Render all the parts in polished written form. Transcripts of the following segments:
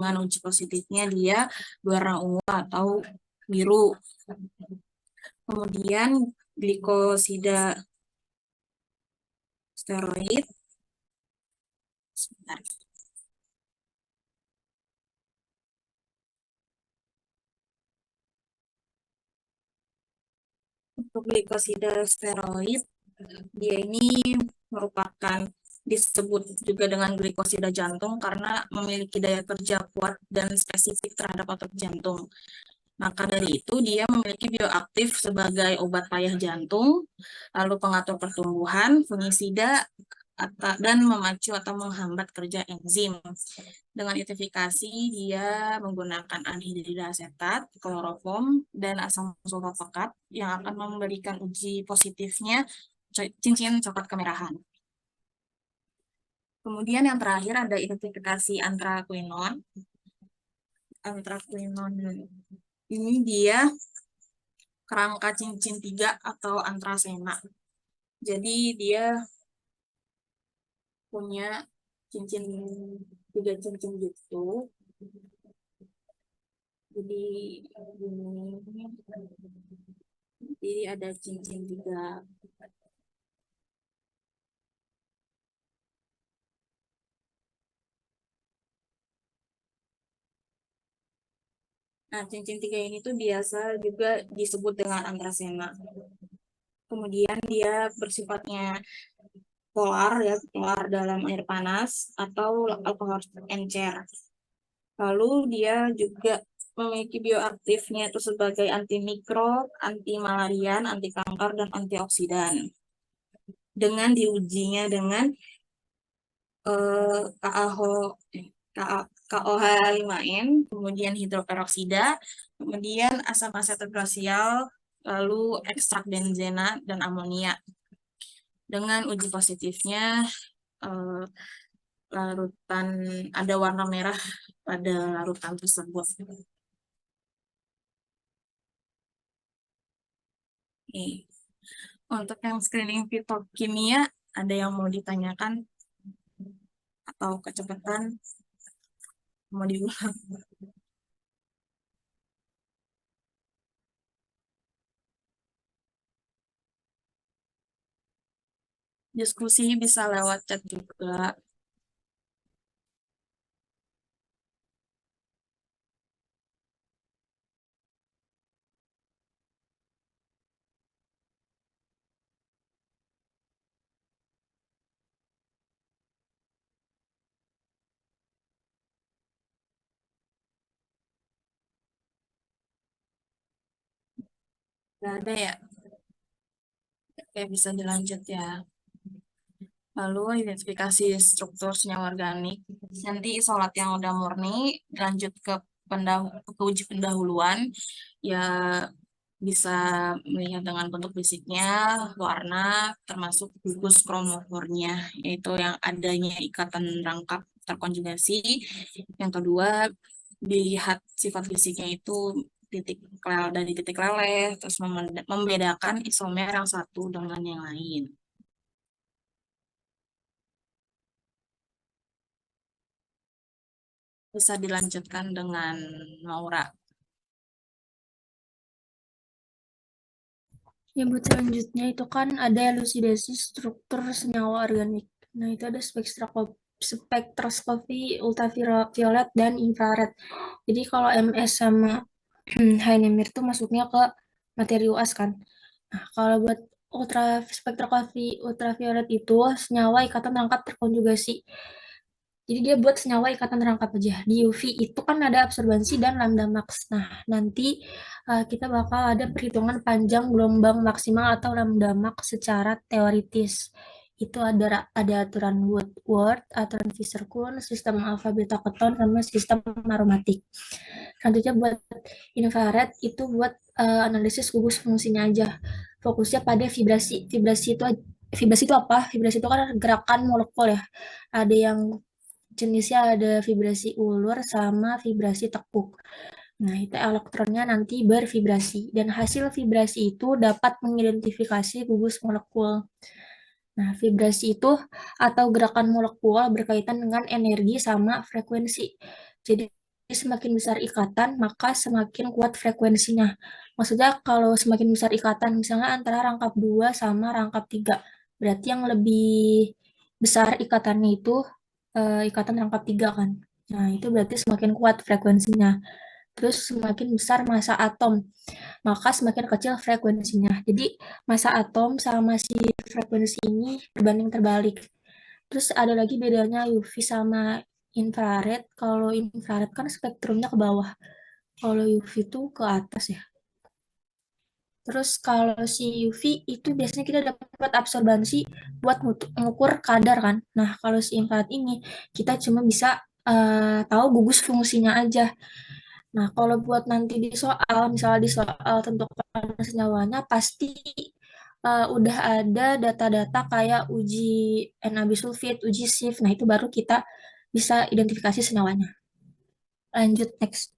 dengan uji positifnya dia berwarna ungu atau biru. Kemudian glikosida steroid. Sebentar. Untuk glikosida steroid, dia ini merupakan disebut juga dengan glikosida jantung karena memiliki daya kerja kuat dan spesifik terhadap otot jantung. Maka dari itu dia memiliki bioaktif sebagai obat payah jantung, lalu pengatur pertumbuhan, fungisida, dan memacu atau menghambat kerja enzim. Dengan identifikasi dia menggunakan anhidrida asetat, kloroform, dan asam sulfapekat yang akan memberikan uji positifnya cincin coklat kemerahan. Kemudian yang terakhir ada identifikasi anthraquinone. Anthraquinone ini dia kerangka cincin 3 atau antrasena. Jadi dia punya cincin 3 cincin gitu. Jadi ada cincin 3. Nah, cincin 3 ini tuh biasa juga disebut dengan antrasena. Kemudian dia bersifatnya polar ya, polar dalam air panas atau alkohol encer. Lalu dia juga memiliki bioaktifnya itu sebagai anti mikrob, anti malarian, anti kanker, dan antioksidan. Dengan diujinya dengan KOH5N, kemudian hidroperoksida, kemudian asam asetat glasial, lalu ekstrak benzena dan amonia. Dengan uji positifnya larutan ada warna merah pada larutan tersebut. Nih, untuk yang screening fitokimia ada yang mau ditanyakan atau kecepatan mau diulang? Diskusi bisa lewat chat juga. Nggak ada ya? Oke, bisa dilanjut ya. Lalu identifikasi struktur senyawa organik. Nanti isolat yang udah murni lanjut ke ke uji pendahuluan ya, bisa melihat dengan bentuk fisiknya, warna, termasuk gugus kromofornya, yaitu yang adanya ikatan rangkap terkonjugasi. Yang kedua, dilihat sifat fisiknya itu dari titik leleh, terus membedakan isomer yang satu dengan yang lain. Bisa dilanjutkan dengan Maura. Ya, buat selanjutnya itu kan ada elusidasi struktur senyawa organik. Nah, itu ada spektroskopi ultraviolet dan infrared. Jadi kalau MS sama HNMR itu masuknya ke materi UAS kan. Nah, kalau buat spektroskopi ultraviolet itu senyawa ikatan rangkap terkonjugasi. Jadi dia buat senyawa ikatan rangkap aja. Di UV itu kan ada absorbansi dan lambda max. Nah, nanti kita bakal ada perhitungan panjang gelombang maksimal atau lambda max secara teoritis. Itu ada aturan Woodward, aturan Fischer-Tropsch, sistem alfa beta keton, sama sistem aromatik. Selanjutnya buat infrared itu buat analisis gugus fungsinya aja. Fokusnya pada vibrasi. Vibrasi itu apa? Vibrasi itu kan gerakan molekul ya. Ada yang jenisnya ada vibrasi ulur sama vibrasi tekuk. Nah, itu elektronnya nanti bervibrasi dan hasil vibrasi itu dapat mengidentifikasi gugus molekul. Nah, vibrasi itu atau gerakan molekul berkaitan dengan energi sama frekuensi. Jadi semakin besar ikatan, maka semakin kuat frekuensinya. Maksudnya kalau semakin besar ikatan, misalnya antara rangkap 2 sama rangkap 3, berarti yang lebih besar ikatannya itu ikatan rangkap 3 kan. Nah, itu berarti semakin kuat frekuensinya. Terus semakin besar massa atom, maka semakin kecil frekuensinya. Jadi massa atom sama si frekuensi ini berbanding terbalik. Terus ada lagi bedanya UV sama infrared. Kalau infrared kan spektrumnya ke bawah. Kalau UV itu ke atas ya. Terus kalau si UV itu biasanya kita dapat absorbansi buat mengukur kadar kan. Nah, kalau si infrared ini kita cuma bisa tahu gugus fungsinya aja. Nah, kalau buat nanti di soal, misalnya di soal tentukan senyawanya, pasti udah ada data-data kayak uji N-abisulfit, uji SIF. Nah, itu baru kita bisa identifikasi senyawanya. Lanjut, next.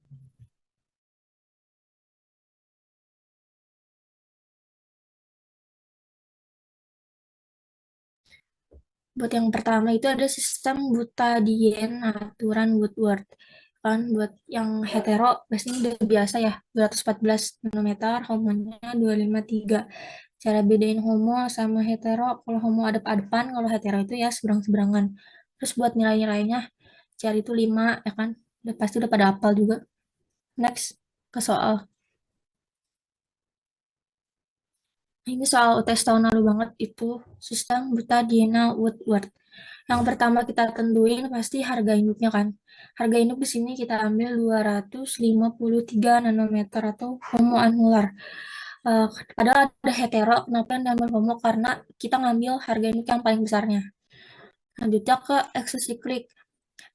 Buat yang pertama itu ada sistem Butadiene aturan Woodward. Kan buat yang hetero, biasanya udah biasa ya, 214 nanometer, homonya 253. Cara bedain homo sama hetero, kalau homo adep-adepan, kalau hetero itu ya seberang-seberangan. Terus buat nilai-nilainya, cari itu 5, ya kan? Udah pasti udah pada hafal juga. Next, ke soal. Ini soal UTS tahun lalu banget itu, sistem Butadiene Woodward. Yang pertama kita tentuin pasti harga induknya kan. Harga induk di sini kita ambil 253 nanometer atau homo anular. Eh, Padahal ada hetero, kenapa yang diambil homo? Karena kita ngambil harga induk yang paling besarnya. Lanjutnya ke exocyclic.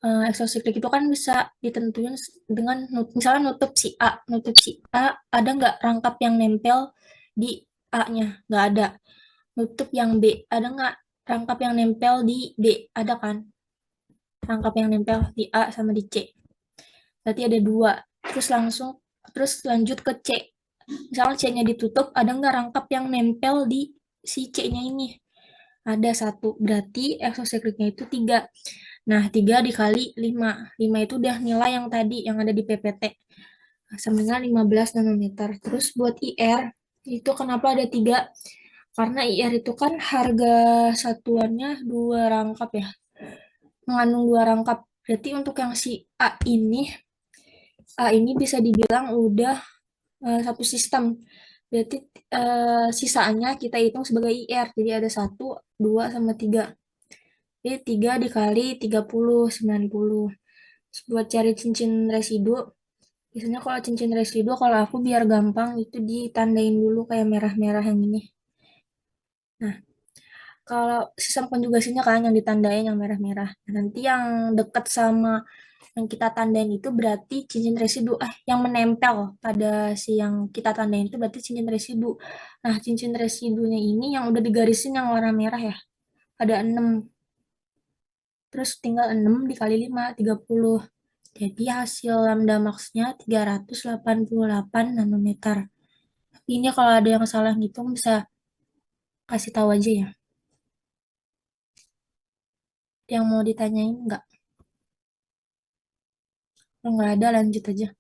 Exocyclic itu kan bisa ditentuin dengan misalnya nutup si A. Nutup si A ada nggak rangkap yang nempel di A-nya? Nggak ada. Nutup yang B ada nggak rangkap yang nempel di B? Ada kan? Rangkap yang nempel di A sama di C. Berarti ada dua. Terus lanjut ke C. Misalnya C-nya ditutup, ada nggak rangkap yang nempel di si C-nya ini? Ada satu. Berarti exocyclicnya itu tiga. Nah, 3 dikali 5. 5 itu udah nilai yang tadi, yang ada di PPT. Sama dengan 15 nanometer. Terus buat IR, itu kenapa ada 3? Karena IR itu kan harga satuannya dua rangkap ya. Mengandung dua rangkap. Berarti untuk yang si A ini bisa dibilang udah satu sistem. Berarti sisanya kita hitung sebagai IR. Jadi ada satu, 2, sama 3. Jadi 3 dikali 30, 90. Terus buat cari cincin residu, biasanya kalau cincin residu, kalau aku biar gampang itu ditandain dulu kayak merah-merah yang ini. Nah, kalau sistem konjugasinya kan yang ditandain yang merah-merah. Nah, nanti yang dekat sama yang kita tandain itu berarti cincin residu. Yang menempel pada si yang kita tandain itu berarti cincin residu. Nah, cincin residunya ini yang udah digarisin yang warna merah ya. Ada 6. Terus tinggal 6 dikali 5, 30. Jadi hasil lambda max-nya 388 nanometer. Ini kalau ada yang salah ngitung bisa kasih tahu aja ya. Yang mau ditanyain nggak? Kalau nggak ada lanjut aja.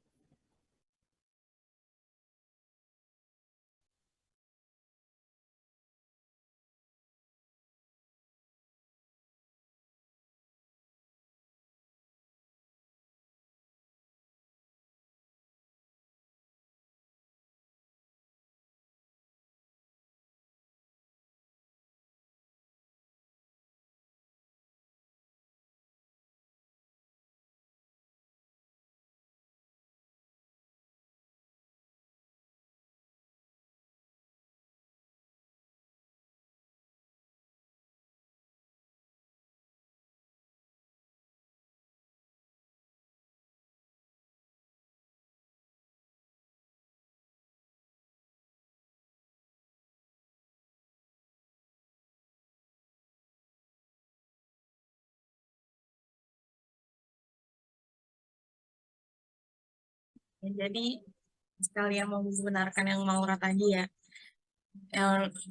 Jadi sekalian mau membenarkan yang Maura tadi ya.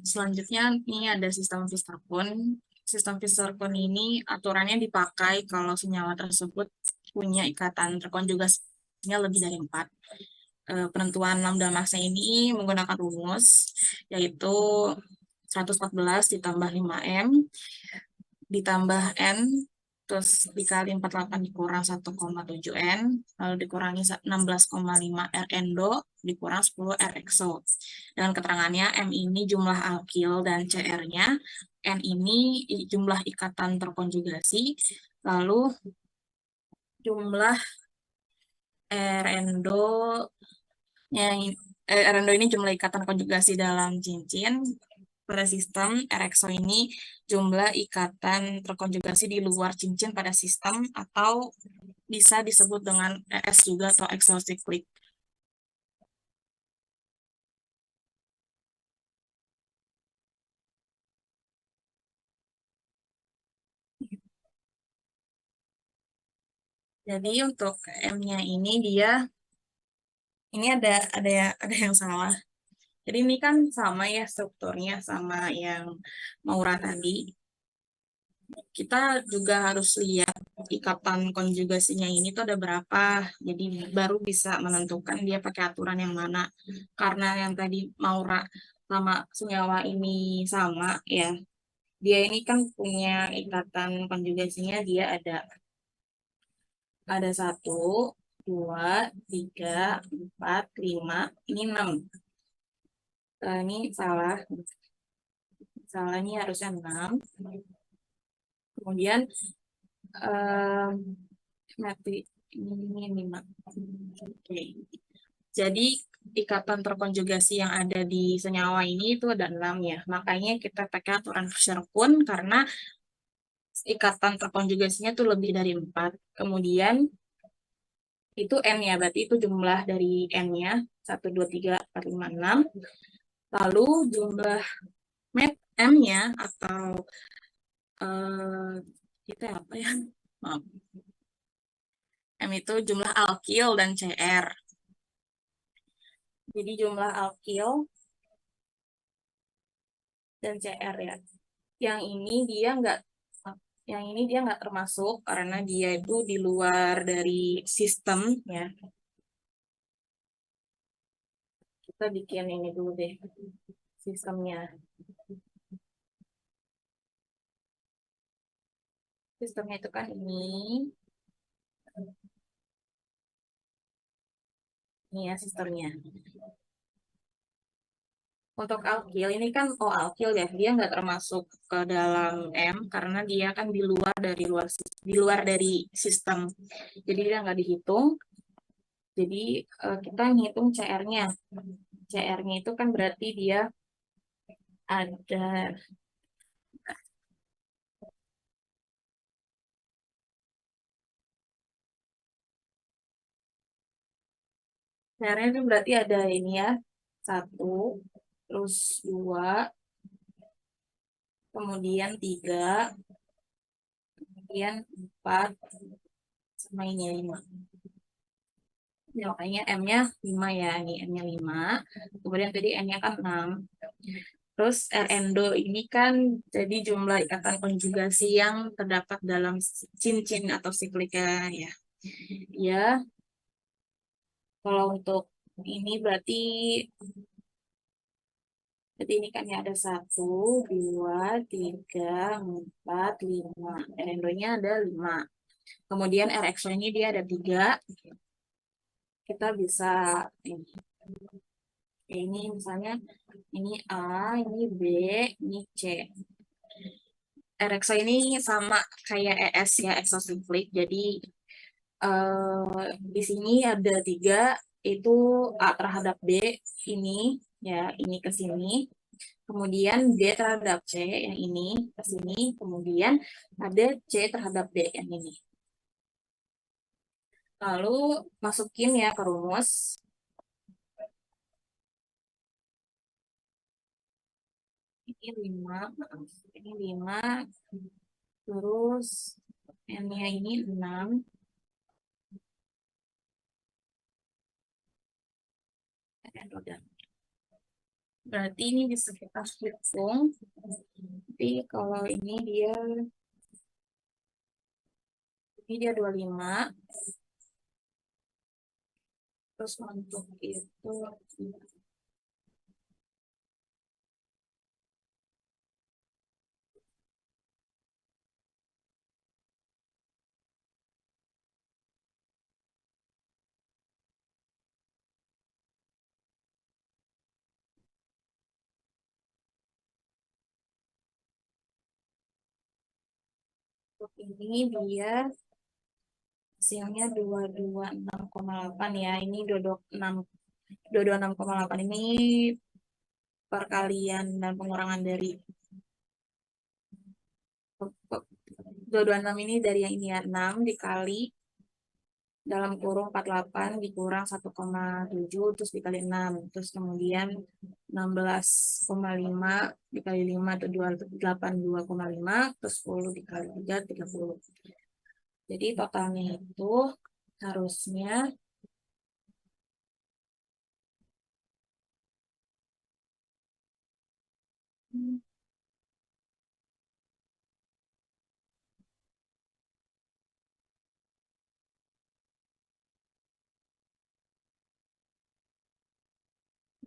Selanjutnya ini ada sistem Vistarpun. Sistem Vistarpun ini aturannya dipakai kalau senyawa tersebut punya ikatan terkonjugasi masnya lebih dari 4. Penentuan lambda masnya ini menggunakan rumus, yaitu 114 ditambah 5M ditambah N, terus dikali 48 dikurang 1,7N, lalu dikurangi 16,5 R endo, dikurang 10 R exo. Dan keterangannya M ini jumlah alkil dan CR-nya, N ini jumlah ikatan terkonjugasi, lalu jumlah R endo R endo ini jumlah ikatan konjugasi dalam cincin pada sistem, R exo ini jumlah ikatan terkonjugasi di luar cincin pada sistem, atau bisa disebut dengan ES juga atau exocyclic. Jadi untuk M-nya ini ini ada yang salah. Jadi ini kan sama ya strukturnya sama yang Maura tadi. Kita juga harus lihat ikatan konjugasinya ini tuh ada berapa. Jadi baru bisa menentukan dia pakai aturan yang mana. Karena yang tadi Maura sama senyawa ini sama ya. Dia ini kan punya ikatan konjugasinya, dia ada 1, 2, 3, 4, 5, ini 6. Ini salah. Salah ini harusnya 6. Kemudian nanti ini 5. Oke. Jadi ikatan terkonjugasi yang ada di senyawa ini itu ada 6 ya. Makanya kita pakai aturan Fischer-Tropsch karena ikatan terkonjugasinya tuh lebih dari 4. Kemudian itu N ya, berarti itu jumlah dari N-nya. 1, 2, 3, 4, 5, 6. Lalu jumlah M-nya atau kita apa ya? Maaf. M itu jumlah alkil dan CR. Jadi jumlah alkil dan CR ya. Yang ini dia nggak termasuk karena dia itu di luar dari sistem ya. Kita bikin ini dulu deh sistemnya. Sistemnya itu kan ini ya sistemnya. Untuk alkil ini kan alkil ya, dia nggak termasuk ke dalam M karena dia kan di luar dari sistem. Jadi dia nggak dihitung. Jadi kita ngitung CR-nya. CR-nya itu kan berarti dia ada CR-nya itu berarti ada ini ya, 1, terus 2, kemudian 3, kemudian 4, sama ini 5. Ya, makanya M-nya 5 ya, ini M-nya 5. Kemudian tadi N-nya kan 6. Terus R endo ini kan jadi jumlah ikatan konjugasi yang terdapat dalam cincin atau siklika ya. Ya, kalau untuk ini berarti ini kan ya ada 1, 2, 3, 4, 5. R endonya ada 5. Kemudian R exo ini dia ada 3. Kita bisa ini misalnya ini A, ini B, ini C. RXO ini sama kayak ES ya, exocyclic. Jadi di sini ada 3, itu A terhadap B ini ya, ini ke sini. Kemudian D terhadap C yang ini ke sini. Kemudian ada C terhadap D yang ini. Lalu masukin ya ke rumus. Ini 5, ini 5, terus N-nya ini 6. Berarti ini bisa kita hitung. Tapi kalau ini dia 25. Terus untuk itu untuk ini dia hasilnya 226,8 ya. Ini 226,8 ini perkalian dan pengurangan dari 226 ini dari yang ini ya, 6 dikali dalam kurung 48 dikurang 1,7 terus dikali 6 terus kemudian 16,5 dikali 5 itu 82,5 terus 10 dikali 3 30. Jadi totalnya itu harusnya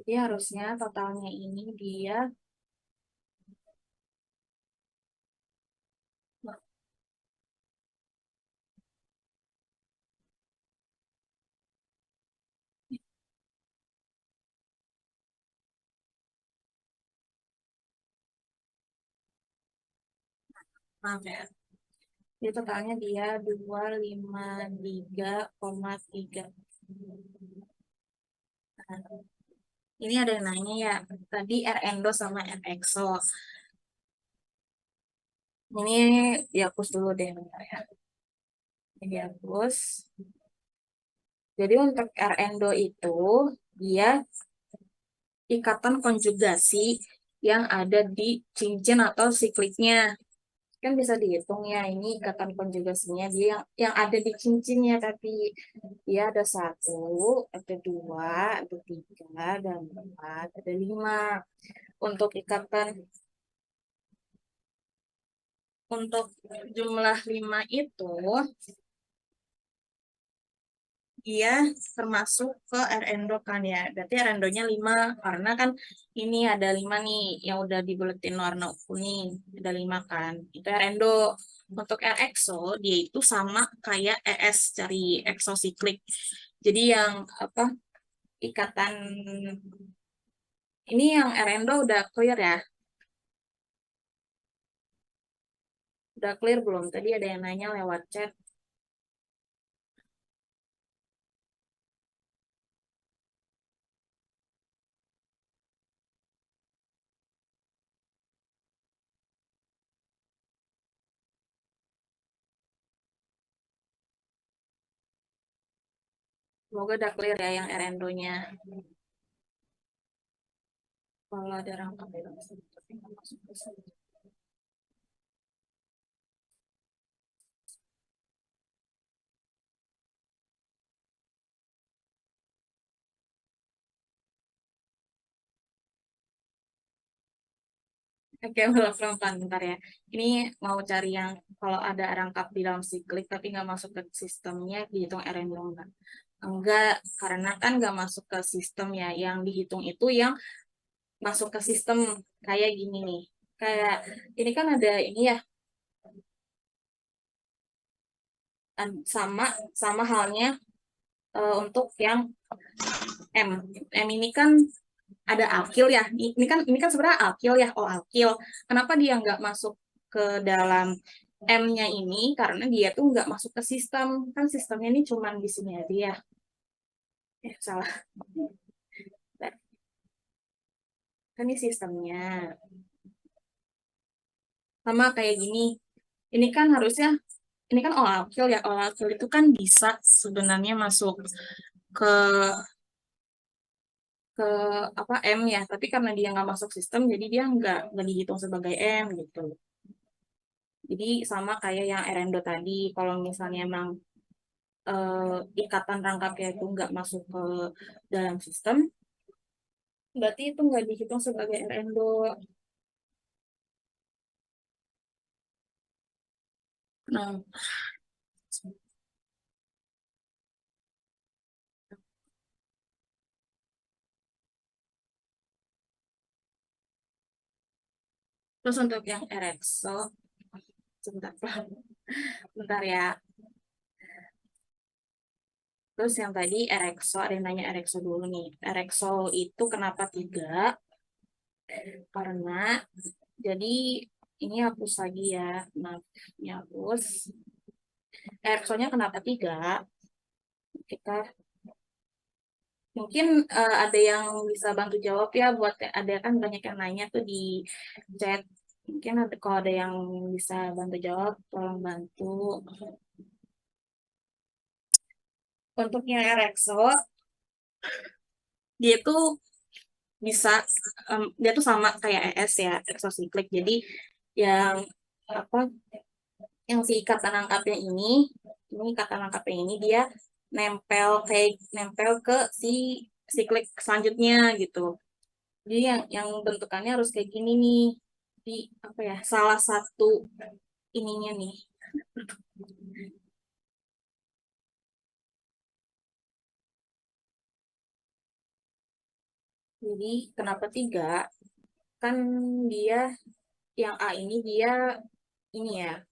jadi harusnya totalnya ini dia maaf ya. Jadi totalnya dia 253,3. Nah, ini ada yang nanya ya, tadi R endo sama R exo. Ini dihapus dulu deh, bentar ya. Ini dihapus. Jadi untuk R endo itu, dia ikatan konjugasi yang ada di cincin atau sikliknya. Kan bisa dihitung ya, ini ikatan konjugasinya dia yang ada di cincinnya, tapi dia ada 1, ada 2, ada 3, ada 4, ada 5. Untuk ikatan untuk jumlah 5 itu dia termasuk ke R endo kan ya. Berarti R endonya 5 karena kan ini ada 5 nih yang udah dibuletin warna kuning. Ada 5 kan. Itu R endo. Untuk R exo dia itu sama kayak ES cari exocyclic. Jadi yang apa ikatan ini yang R endo udah clear ya. Udah clear belum? Tadi ada yang nanya lewat chat. Semoga udah clear ya yang R endonya. Kalau ada rangkap ya, tapi nggak masuk ke sini. Oke, pelan-pelan bentar ya. Ini mau cari yang kalau ada rangkap di dalam siklik tapi nggak masuk ke sistemnya dihitung R random enggak? Enggak, karena kan nggak masuk ke sistem ya. Yang dihitung itu yang masuk ke sistem kayak gini nih. Kayak ini kan ada ini ya sama sama halnya untuk yang M. M ini kan ada alkil ya. Ini kan sebenarnya alkil ya. Oh, alkil. Kenapa dia nggak masuk ke dalam M-nya ini? Karena dia tuh nggak masuk ke sistem. Kan sistemnya ini cuma di sini aja ya. Salah. Kan ini sistemnya. Sama kayak gini. Ini kan harusnya, ini kan all alkil ya. All alkil itu kan bisa sebenarnya masuk ke ke apa M ya. Tapi karena dia nggak masuk sistem, jadi dia nggak dihitung sebagai M gitu. Jadi sama kayak yang Erendo tadi, kalau misalnya emang ikatan rangkapnya itu nggak masuk ke dalam sistem, berarti itu nggak dihitung sebagai R-endo. Nah, Terus untuk yang Erexo, sebentar, bentar ya. Terus yang tadi Erexo, ada yang nanya Erexo dulu nih. Erexo itu kenapa 3? Karena, jadi ini hapus lagi ya. Maaf, ini hapus. Erexo-nya kenapa 3? Kita mungkin ada yang bisa bantu jawab ya, buat ada kan banyak yang nanya tuh di chat. Mungkin ada, kalau ada yang bisa bantu jawab, tolong bantu. Untuk yang Erexo, dia tuh bisa, dia tuh sama kayak ES ya, exocyclic. Jadi yang apa, yang si ikatan angkatnya ini ikatan angkatnya ini dia nempel ke si siklik selanjutnya gitu. Jadi yang bentukannya harus kayak gini nih. Di apa ya? Salah satu ininya nih. Jadi kenapa 3? Kan dia yang A ini dia ini ya,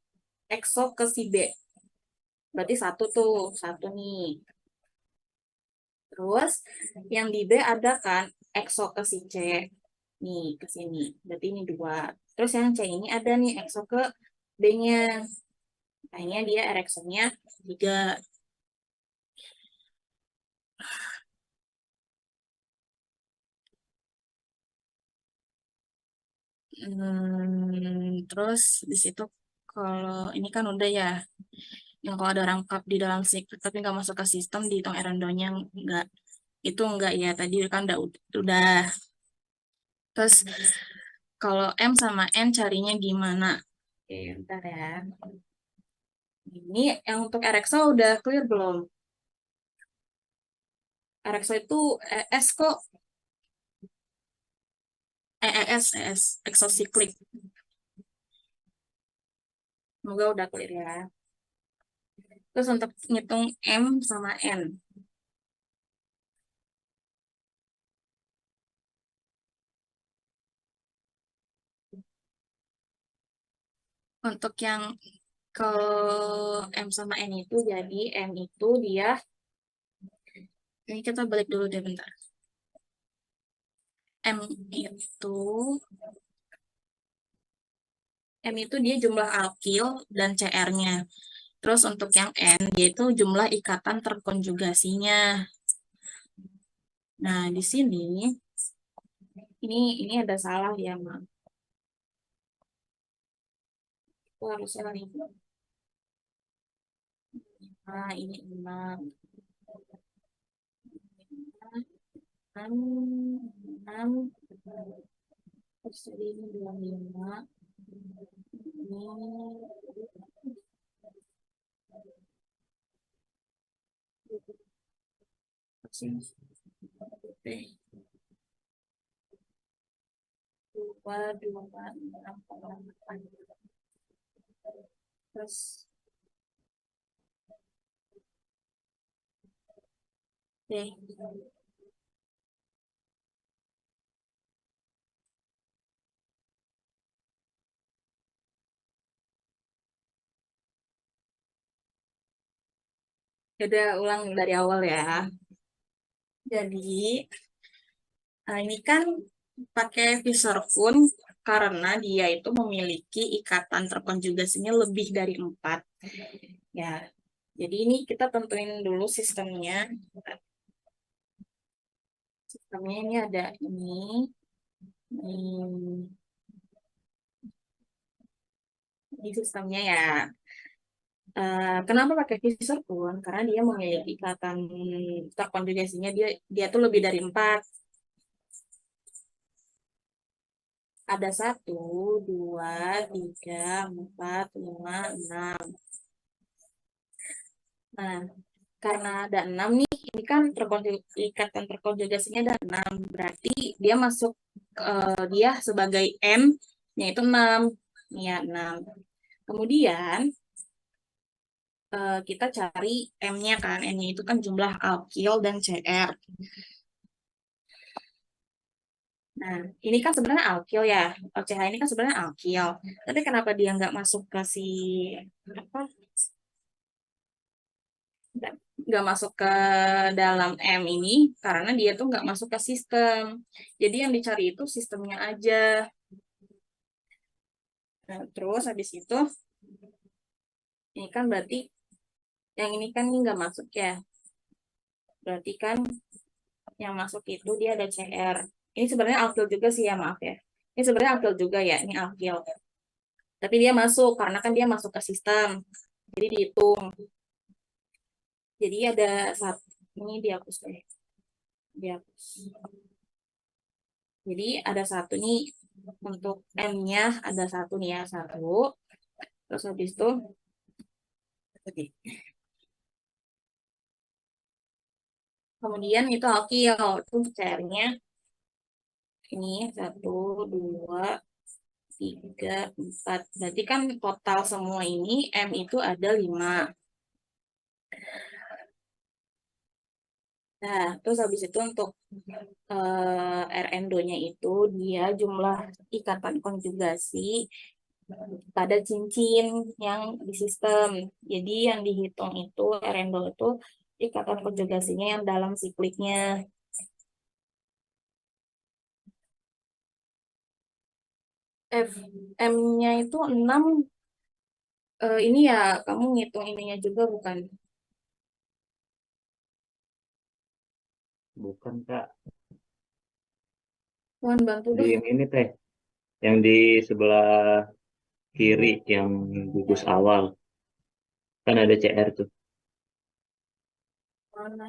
EXO ke si B. Berarti satu tuh, satu nih. Terus yang di B ada kan EXO ke si C. Nih, ke sini. Berarti ini 2. Terus yang C ini ada nih EXO ke B-nya. Makanya dia EXO-nya 3. Terus di situ kalau ini kan udah ya, yang kalau ada rangkap di dalam secret tapi nggak masuk ke sistem dihitung erandonya nggak, itu enggak ya, tadi kan udah. Terus kalau M sama N carinya gimana? Oke, bentar ya. Ini yang untuk Erexo udah clear belum? Erexo itu ES kok, ES, exocyclic. Semoga udah clear ya. Terus untuk ngitung M sama N. Untuk yang ke M sama N itu, jadi M itu dia, ini kita balik dulu deh bentar. M itu, M itu dia jumlah alkil dan CR-nya. Terus untuk yang N, yaitu jumlah ikatan terkonjugasinya. Nah, di sini, ini ada salah ya, Mak. Itu harusnya ini. Nah, ini 6. 6, 6. Terus jadi ini 25. Ini dua, enam, delapan. Terus, deh. Udah ulang dari awal ya. Jadi, ini kan pakai visor pun karena dia itu memiliki ikatan terkonjugasinya lebih dari 4. Ya, jadi ini kita tentuin dulu sistemnya. Sistemnya ini ada ini, ini sistemnya ya. Kenapa pakai visor pun? Karena dia memiliki ikatan terkonjugasinya dia dia tuh lebih dari 4. Ada 1, 2, 3, 4, 5, 6. Nah, karena ada 6 nih, ini kan ikatan terkonjugasinya ada 6. Berarti dia masuk, dia sebagai M, yaitu 6. Ya, 6. Kemudian, kita cari M-nya kan. M-nya itu kan jumlah alkil dan CR. Nah, ini kan sebenarnya alkil ya. OCH ini kan sebenarnya alkil. Tapi kenapa dia nggak masuk ke si apa? Nggak masuk ke dalam M ini karena dia tuh nggak masuk ke sistem. Jadi yang dicari itu sistemnya aja. Nah, terus habis itu ini kan berarti yang ini kan ini nggak masuk ya. Berarti kan yang masuk itu dia ada CR. Ini sebenarnya alkil juga sih ya, maaf ya. Ini sebenarnya alkil juga ya, ini alkil. Tapi dia masuk karena kan dia masuk ke sistem. Jadi dihitung. Jadi ada satu ini dihapus deh. Dihapus. Jadi ada satu nih untuk M-nya ada satu nih ya, satu. Terus habis itu kemudian itu alkil. Itu CR-nya ini satu, dua, tiga, empat. Berarti kan total semua ini M itu ada 5. Nah, terus habis itu untuk R-endo-nya itu dia jumlah ikatan konjugasi pada cincin yang di sistem. Jadi yang dihitung itu R-endo itu ikatan konjugasinya yang dalam sikliknya. F M-nya itu 6. Ini ya kamu ngitung ininya juga bukan? Bukan Kak, Tuhan bantu di dong. yang ini teh, yang di sebelah kiri yang gugus awal kan ada CR tuh Mana?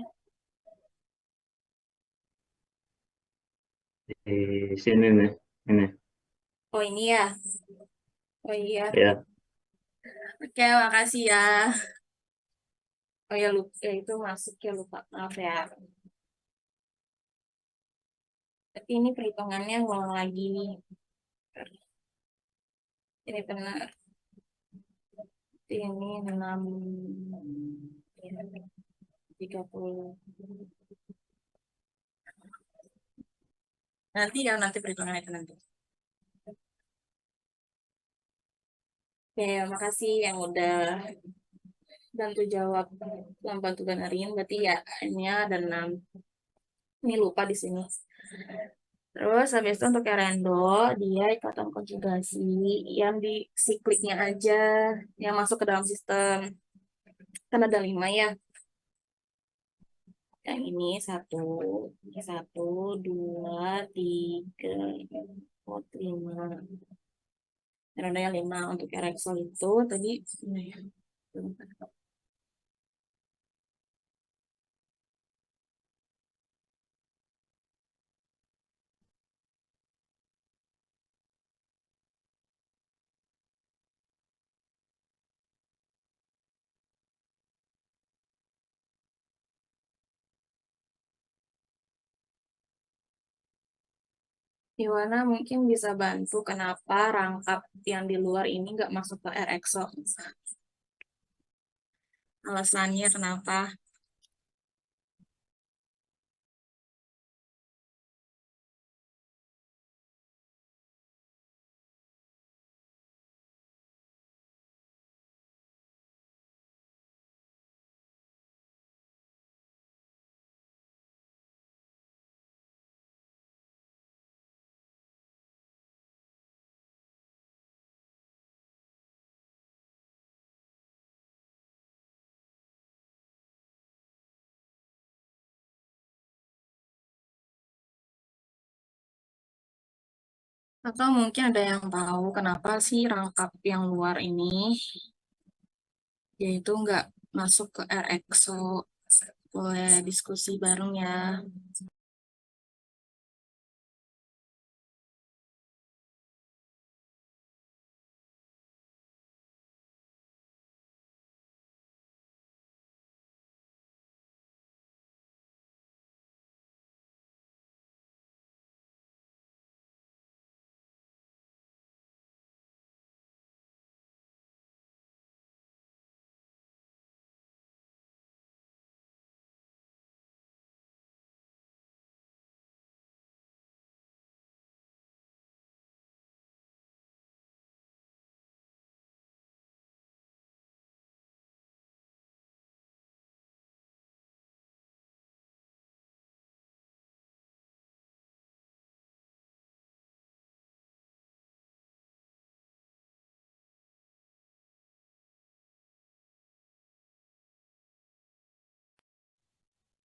di sini nih, ini Oh ini ya. Oh iya. ya. Oke, makasih ya. Oh ya lupa ya, itu masuk ya lupa. Maaf ya. Tapi ini perhitungannya ngulang lagi nih. Ini benar. Ini 6 30. Nanti ya nanti perhitungannya itu nanti. Oke, makasih yang udah bantu jawab, yang bantu benerin. Berarti ya ini ada 6. Ini lupa di sini. Terus habis itu untuk Erendo, dia ikatan konjugasi yang di sikliknya aja, yang masuk ke dalam sistem. Kan ada 5 ya. Yang ini satu, dua, tiga, empat, lima. Erendo yang 5 untuk Erexol itu tadi. Ini ya. Iwana mungkin bisa bantu kenapa rangkap yang di luar ini nggak masuk ke Erexol. Alasannya kenapa? Atau mungkin ada yang tahu kenapa sih rangkap yang luar ini yaitu nggak masuk ke RXO. Boleh diskusi bareng ya.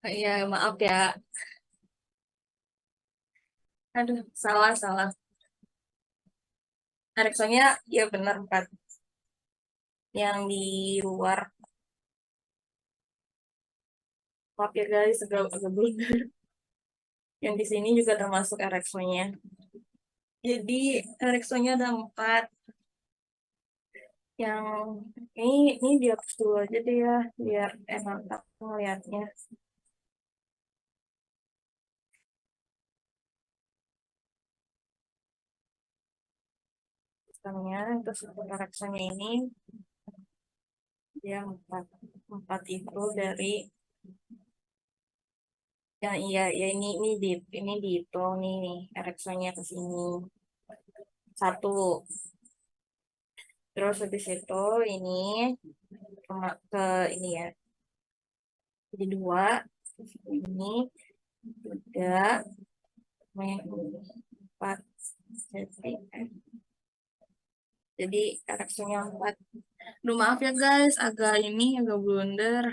Iya, maaf ya. Aduh, salah. Ericssonnya ya benar 4. Yang di luar, maaf ya guys, agak blunder. Yang di sini juga termasuk Ericssonnya. Jadi Ericssonnya ada 4. Yang ini dihapus dulu aja deh ya, biar enak aku ngeliatnya. Ericssonnya, terus untuk Ericssonnya ini dia 4. 4 itu dari yang iya ya ini dihitung nih Ericssonnya ke sini 1. Terus habis itu ini ke ini ya. Jadi 2. Ini 3. Yang 4. Jadi Ericssonnya 4. Duh, maaf ya guys, agak blunder.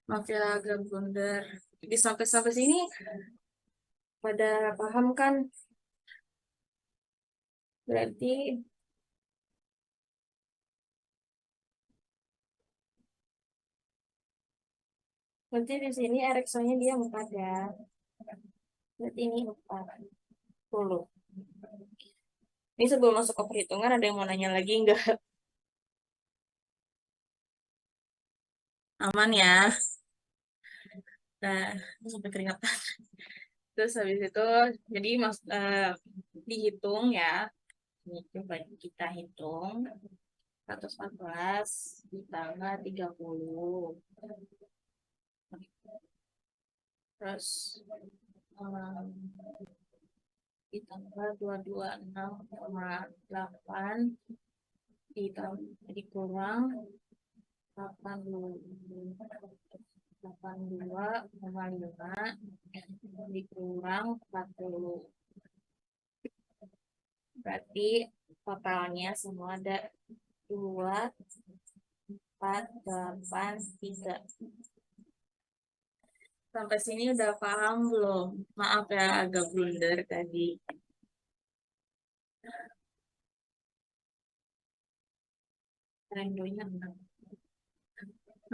Maaf ya agak blunder. Jadi sampai sini pada paham kan? Berarti di sini Ericssonnya dia 4 ya. Berarti ini 40. Ini sebelum masuk ke perhitungan ada yang mau nanya lagi nggak? Aman ya. Nah, ini sampai keringetan. Terus habis itu jadi dihitung ya. Ini coba kita hitung. 114 ditambah 30. Terus um, ditambah 226,8 dikurang 82,5 dikurang 40. Berarti totalnya semua ada 2, 4, 8, 3. Sampai sini udah paham belum? Maaf ya agak blunder tadi. Rendonya 6.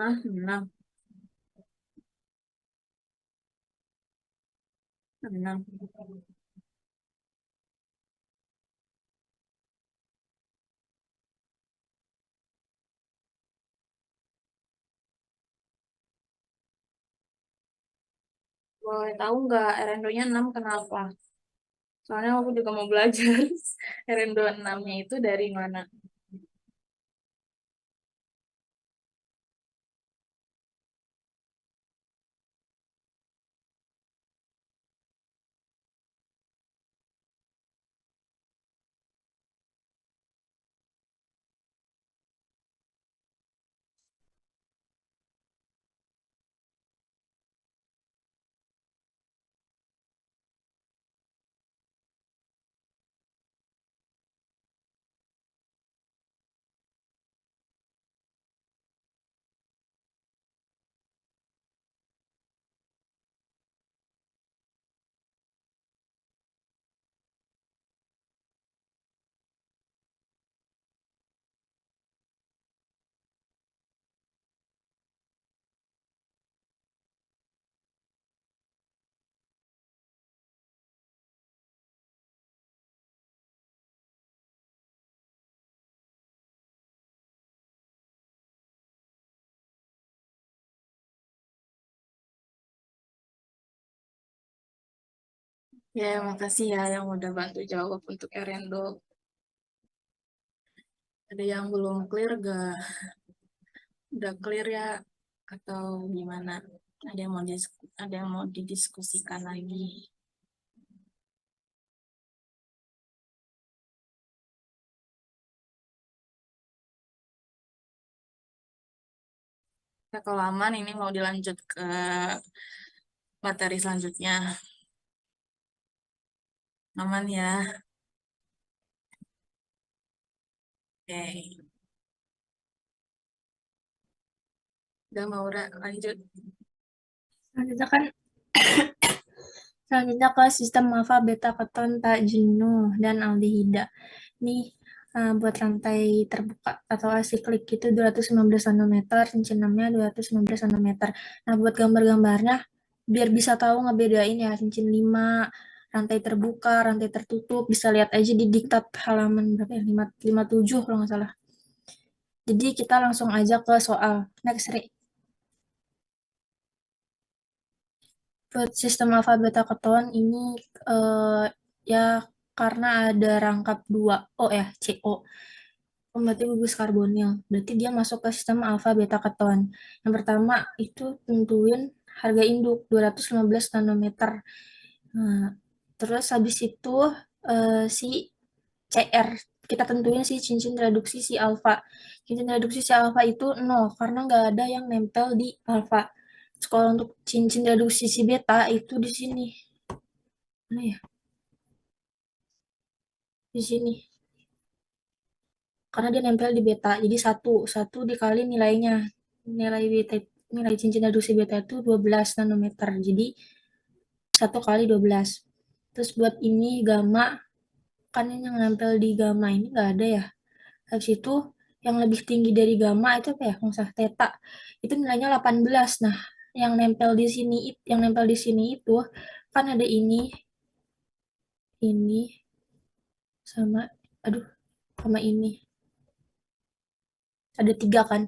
Hah, 6. 6. Boleh tahu nggak Rendonya 6 kenapa? Soalnya aku juga mau belajar. Rendo 6-nya itu dari mana? Ya, makasih ya yang udah bantu jawab untuk Erendo. Ada yang belum clear gak? Udah clear ya? Atau gimana? Ada yang mau didiskusikan lagi? Ya, kalau aman ini mau dilanjut ke materi selanjutnya. Aman ya? Oke. Udah Maura, lanjut. Selanjutnya kan selanjutnya ke sistem alfa, beta, keton, tak jenuh, dan aldehida. Ini buat rantai terbuka atau asiklik itu 215 nanometer, cincin 6-nya 215 nanometer. Nah, buat gambar-gambarnya, biar bisa tahu ngebedain ya, cincin 5, rantai terbuka, rantai tertutup, bisa lihat aja di diktat halaman berapa ya, 57 kalau nggak salah. Jadi kita langsung aja ke soal. Next, Ri. Buat sistem alfa beta keton ini ya karena ada rangkap 2O ya, CO. Berarti gugus karbonil. Berarti dia masuk ke sistem alfa beta keton. Yang pertama itu tentuin harga induk 215 nanometer. Nah, terus habis itu si CR kita tentuin si cincin reduksi si alfa. Cincin reduksi si alfa itu 0 karena nggak ada yang nempel di alfa. Terus kalau untuk cincin reduksi si beta itu di sini. Mana ya? Di sini. Karena dia nempel di beta. Jadi satu dikali nilainya. Nilai beta, nilai cincin reduksi beta itu 12 nanometer. Jadi 1 kali 12. Terus buat ini gamma, kan yang nempel di gamma ini nggak ada ya. Habis itu yang lebih tinggi dari gamma itu apa ya? Nggak usah theta. Itu nilainya 18. Nah, yang nempel di sini itu kan ada ini sama, aduh, sama ini. Ada 3 kan.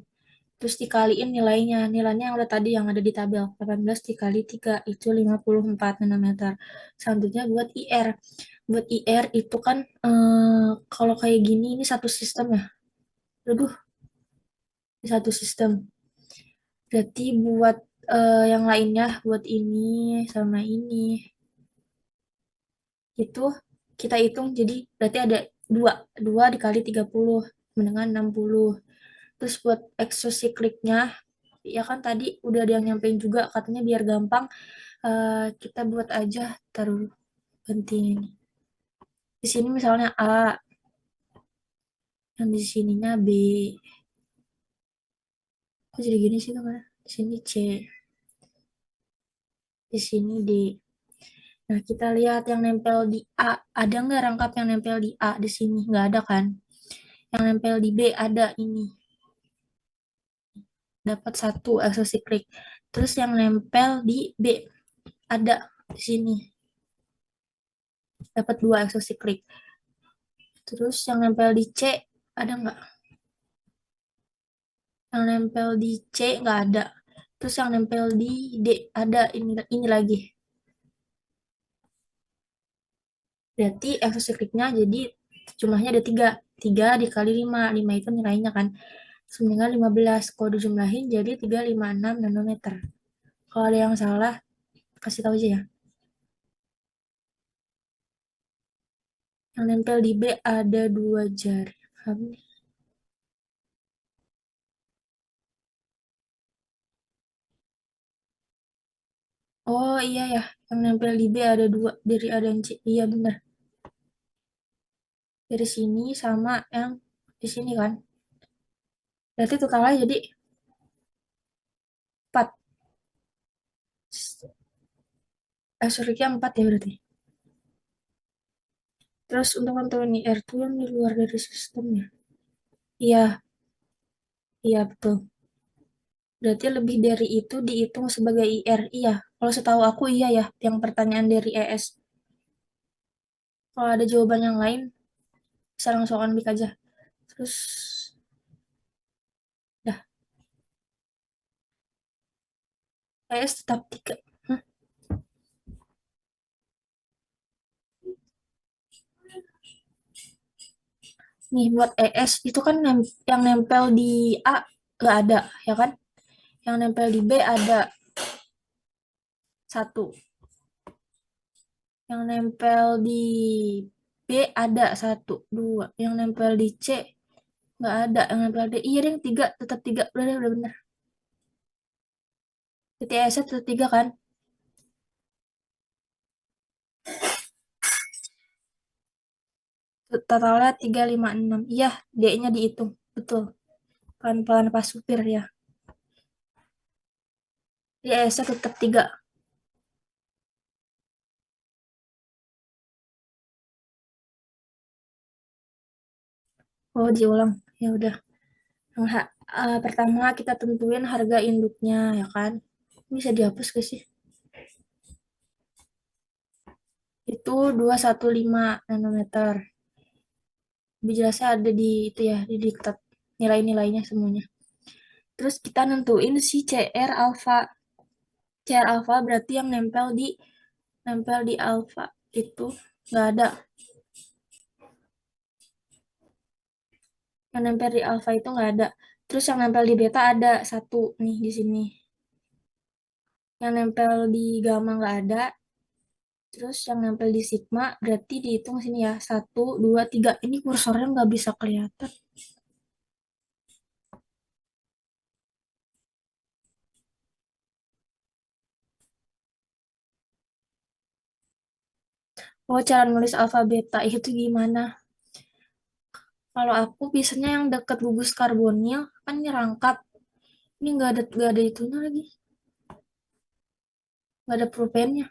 Terus dikaliin nilainya yang udah tadi yang ada di tabel. 18 dikali 3 itu 54 nanometer. Selanjutnya buat IR. Buat IR itu kan kalau kayak gini ini satu sistem ya. Aduh, ini satu sistem. Berarti buat yang lainnya, buat ini sama ini, itu kita hitung jadi berarti ada 2. 2 dikali 30 dengan 60. Terus buat exocyclic-nya, ya kan tadi udah ada yang nyampein juga katanya biar gampang kita buat aja taruh ganti ini. Di sini misalnya A, yang di sininya B. Kok jadi gini sih teman? Di sini C, di sini D. Nah, kita lihat yang nempel di A. Ada nggak rangkap yang nempel di A di sini? Nggak ada kan? Yang nempel di B ada ini. Dapat 1 exocyclic. Terus yang nempel di B ada di sini. Dapat 2 exocyclic. Terus yang nempel di C ada nggak? Yang nempel di C nggak ada. Terus yang nempel di D ada ini lagi. Berarti exocyclicnya jadi jumlahnya ada 3. 3 dikali 5. 5 itu nilainya kan. Semeninggal 15. Kalau dijumlahin jadi 356 nanometer. Kalau ada yang salah, kasih tahu aja ya. Yang nempel di B ada 2 jari. Oh iya ya, yang nempel di B ada 2 dari A dan C. Iya benar. Dari sini sama yang di sini kan. Berarti totalnya jadi 4. Surya 4 ya berarti. Terus untuk menentukan IR itu yang di luar dari sistemnya. Iya, iya betul. Berarti lebih dari itu dihitung sebagai IR. Iya, kalau setahu aku iya ya, yang pertanyaan dari ES. Kalau ada jawaban yang lain, bisa langsung on mic aja. Terus, dah, ES tetap 3. Nih, buat ES itu kan yang nempel di A nggak ada, ya kan? Yang nempel di B ada 1. Yang nempel di B ada 1, 2. Yang nempel di C nggak ada. Yang nempel di iya deh 3, tetap 3. Udah deh, udah bener. Berarti ES tetap 3 kan? Totalnya 356. Iya, D-nya dihitung. Betul. Pelan-pelan pas supir ya. Di ES-nya tetap 3. Oh, diulang. Ya udah. Pertama kita tentuin harga induknya ya kan. Bisa dihapus gak sih? Itu 215 nanometer. Lebih jelasnya ada di itu ya, di diktat nilai-nilainya semuanya. Terus kita nentuin si CR alpha. CR alpha berarti yang nempel di alpha itu nggak ada. Yang nempel di alpha itu nggak ada. Terus yang nempel di beta ada satu nih di sini. Yang nempel di gamma nggak ada. Terus yang nempel di sigma berarti dihitung sini ya. Satu, dua, tiga. Ini kursornya nggak bisa kelihatan. Oh, cara nulis alfa beta itu gimana? Kalau aku biasanya yang dekat gugus karbonil kan ini rangkap. Ini nggak ada itunya lagi. Nggak ada propennya.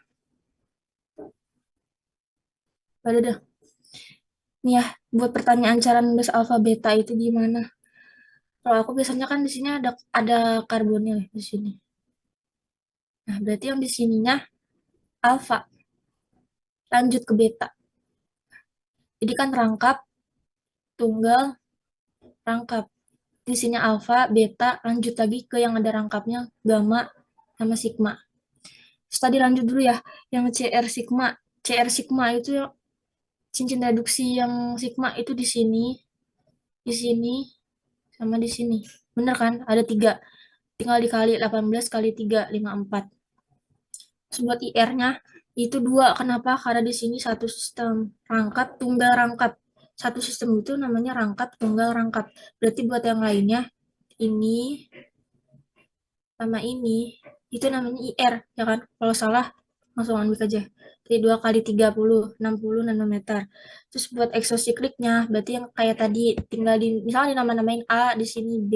Nggak ada dah. Nih ya, buat pertanyaan cara nulis alfa beta itu gimana? Kalau aku biasanya kan di sini ada karbonil ya, di sini. Nah, berarti yang di sininya alfa, lanjut ke beta. Jadi kan rangkap, tunggal, rangkap. Di sini alfa, beta, lanjut lagi ke yang ada rangkapnya, gamma, sama sigma. Terus tadi lanjut dulu ya, yang CR sigma. CR sigma itu cincin reduksi yang sigma itu di sini, sama di sini. Bener kan? Ada 3. Tinggal dikali 18 kali 3, 54. Terus buat IR-nya itu 2. Kenapa? Karena di sini satu sistem rangkap, tunggal rangkap. Satu sistem itu namanya rangkap, tunggal rangkap. Berarti buat yang lainnya, ini sama ini, itu namanya IR, ya kan? Kalau salah, langsung ambil aja. Jadi 2 kali 30, 60 nanometer. Terus buat exocyclic-nya, berarti yang kayak tadi, tinggal misalnya dinama-namain A, di sini B,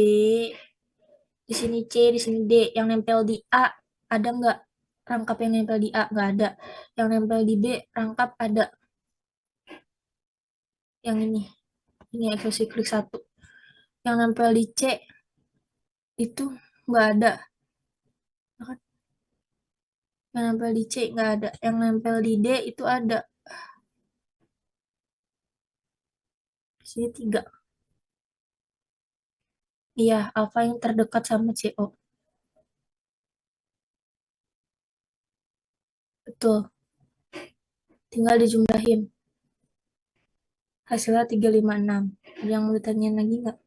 di sini C, di sini D. Yang nempel di A, ada nggak? Rangkap yang nempel di A, nggak ada. Yang nempel di B, rangkap ada. Yang ini exocyclic 1. Yang nempel di C, itu nggak ada. Yang nempel di C nggak ada. Yang nempel di D itu ada. Di sini 3. Iya, alfa yang terdekat sama CO. Betul. Tinggal dijumlahin. Hasilnya 356. Ada yang mau ditanyain lagi nggak?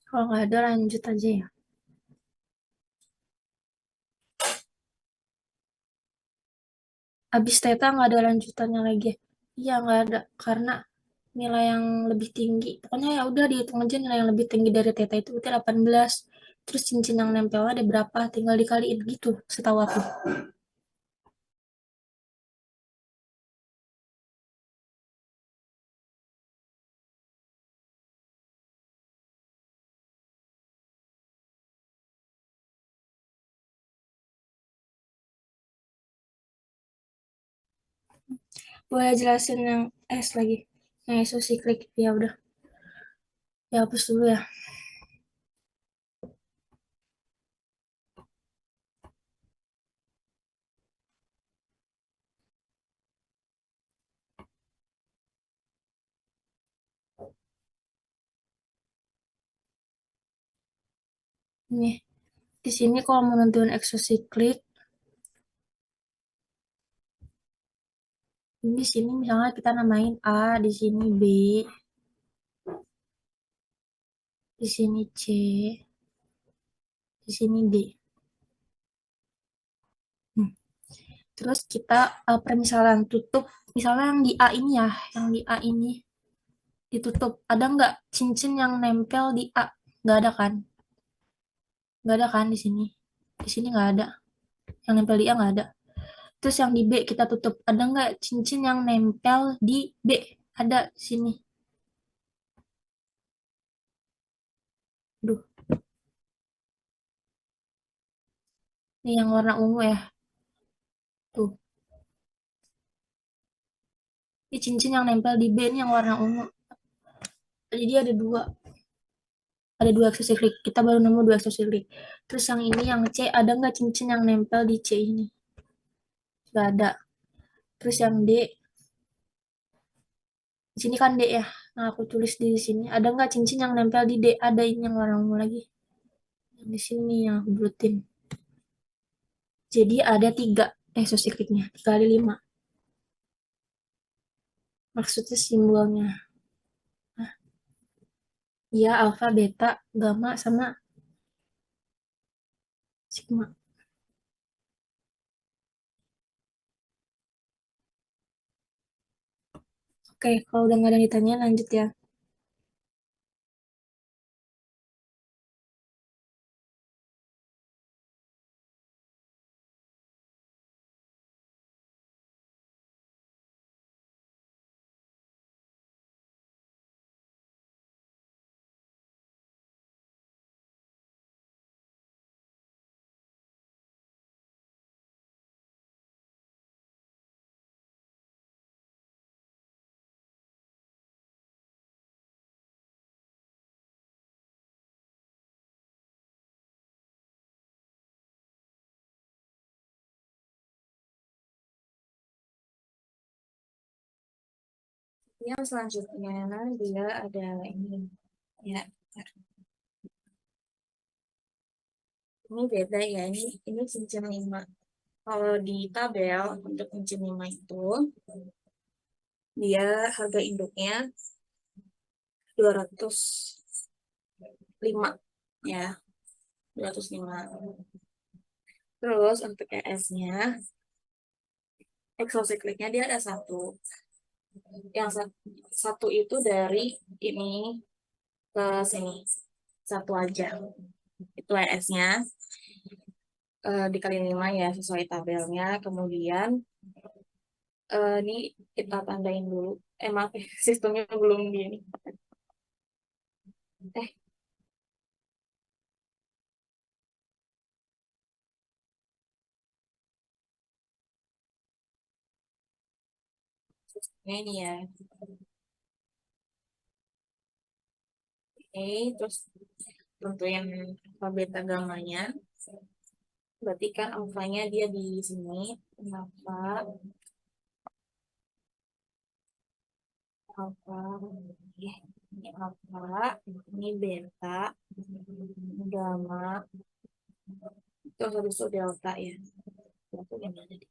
Kalau nggak ada lanjut aja ya. Habis theta nggak ada lanjutannya lagi. Iya nggak ada karena nilai yang lebih tinggi. Pokoknya ya udah dihitung aja nilai yang lebih tinggi dari theta itu berarti 18. Terus cincin yang nempel ada berapa? Tinggal dikaliin gitu setahu aku. Boleh jelasin yang S lagi. Yang isosiklik. Ya udah. Ya hapus dulu ya. Nih. Di sini kalau mau nentuin exocyclic Di sini misalnya kita namain A, di sini B, di sini C, di sini D. Terus kita permisalan tutup, misalnya yang di A ini ya, yang di A ini ditutup. Ada nggak cincin yang nempel di A? Nggak ada kan? Nggak ada kan di sini? Di sini nggak ada. Yang nempel di A nggak ada. Terus yang di B kita tutup. Ada nggak cincin yang nempel di B? Ada di sini. Duh, ini yang warna ungu ya. Tuh, ini cincin yang nempel di B ini yang warna ungu. Jadi ada dua aksesoris. Kita baru nemu dua aksesoris. Terus yang ini yang C, ada nggak cincin yang nempel di C ini? Nggak ada. Terus yang D, di sini kan D ya. Nah, aku tulis di sini. Ada nggak cincin yang nempel di D? Ada, ini yang warna ungu lagi. Yang di sini yang aku bulutin. Jadi ada tiga isosikliknya. 3 kali 5. Maksudnya simbolnya. Ya, alfa, beta, gamma, sama sigma. Oke, kalau udah nggak ada yang ditanya, lanjut ya. Yang selanjutnya dia ada ini ya. Ini beda ya, ini cincin 5. Kalau di tabel untuk cincin 5 itu dia harga induknya 205 ya, 205. Terus untuk ES-nya, exocyclic-nya dia ada satu. Yang satu itu dari ini ke sini. Satu aja. Itu ES-nya. Dikali 5 ya, sesuai tabelnya. Kemudian, ini kita tandain dulu. Maaf, sistemnya belum di ini. Eh, sistemnya ini ya. Oke, terus tentuin alfa beta gamanya. Berarti kan alfanya dia di sini. Alfa, alfa, ini alfa, ini beta, gamma, terus habis itu delta ya. Delta di mana nih?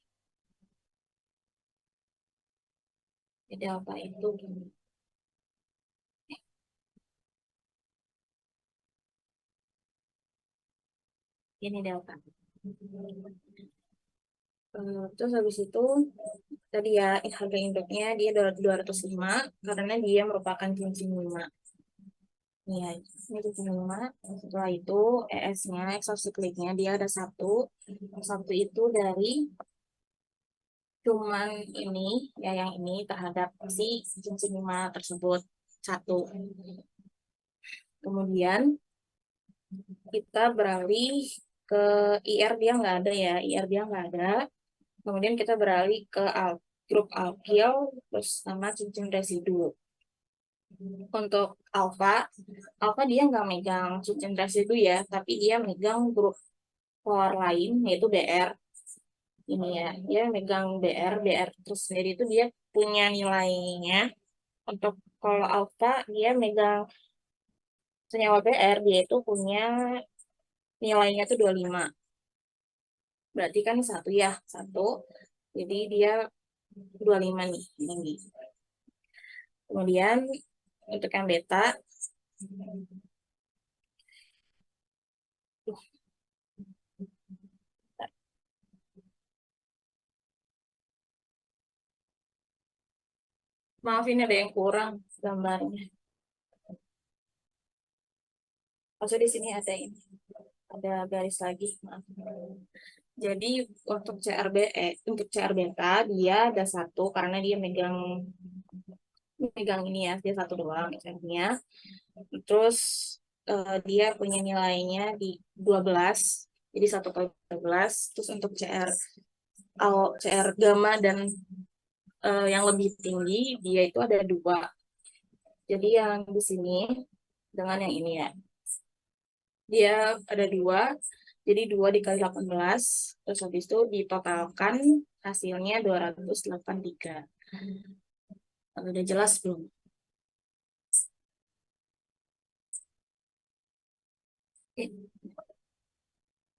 Delta itu gini. Ini delta. Terus habis itu tadi ya harga induknya dia 205 karena dia merupakan cincin 5. Ya, ini cincin 5. Setelah itu ES-nya, exocyclic-nya dia ada satu. Satu itu dari cuman ini ya, yang ini terhadap si cincin 5 tersebut satu. Kemudian kita beralih ke IR, dia nggak ada ya, IR dia nggak ada. Kemudian kita beralih ke grup alkyl terus sama cincin residu. Untuk alfa, alfa dia nggak megang cincin residu ya, tapi dia megang grup polar lain yaitu Br. Ini ya, dia megang Br terus sendiri itu dia punya nilainya. Untuk kalau alfa dia megang senyawa Br, dia itu punya nilainya tuh 25. Berarti kan satu ya, satu. Jadi dia 25 nih. Ini. Kemudian untuk yang beta, maaf ini ada yang kurang gambarnya. Maksudnya di sini ada ini, ada garis lagi, maaf. Jadi untuk untuk CRBK dia ada satu karena dia megang megang ini ya, dia satu doang misalnya. Terus dia punya nilainya di 12, jadi 1 kali 12. Terus untuk CR gamma dan yang lebih tinggi dia itu ada 2. Jadi yang di sini dengan yang ini ya, dia ada 2. Jadi 2 dikali 18, terus habis itu ditotalkan hasilnya 283. Udah jelas belum?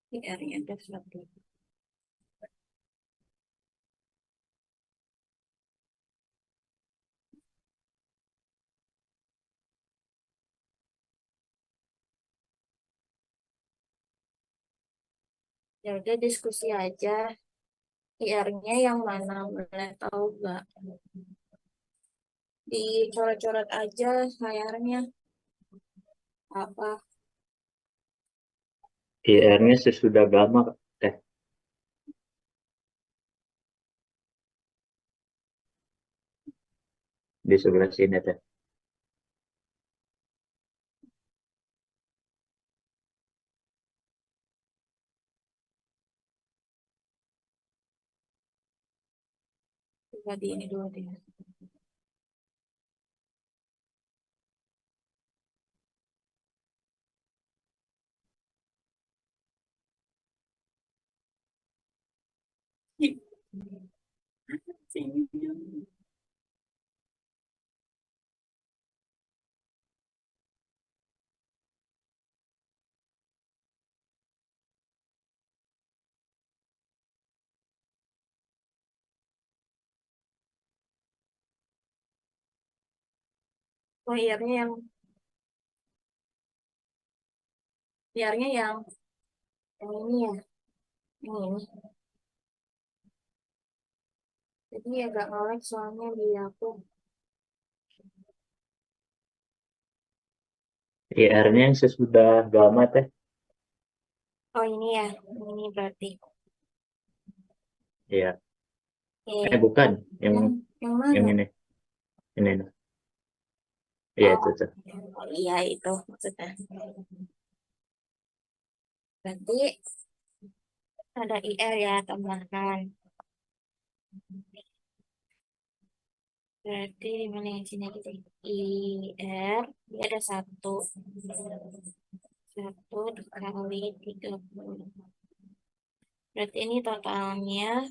Ini R-nya ada 1. Ya udah diskusi aja. IR-nya yang mana? Boleh tahu nggak? Dicoret-coret aja layarnya. Apa? IR-nya sesudah gamma, di sebelah sini teh. Coba di ini dulu deh. Sini. Oh, IR-nya yang ini ya. Yang ini. Jadi agak nge-lag soalnya di aku. IR-nya yang sesudah gamma teh. Oh ini ya. Ini berarti. Iya. Oke. Bukan. Yang Yang yang mana? ini. Ini. Iya, Oh, itu tuh. oh iya itu maksudnya. Berarti ada IR ya, tambahkan. Berarti di mana yang sini gitu? IR, dia ada 1. 1 dikali 30. Berarti ini totalnya,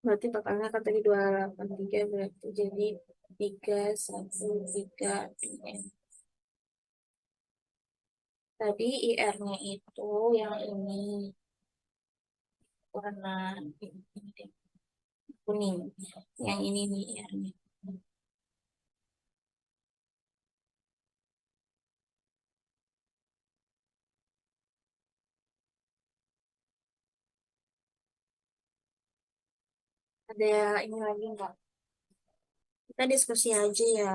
berarti totalnya kan tadi 283, berarti jadi 313. Tadi IR-nya itu yang ini warna ini deh, kuning. Yang ini nih IR-nya. Ada ini lagi nggak? Kita diskusi aja ya.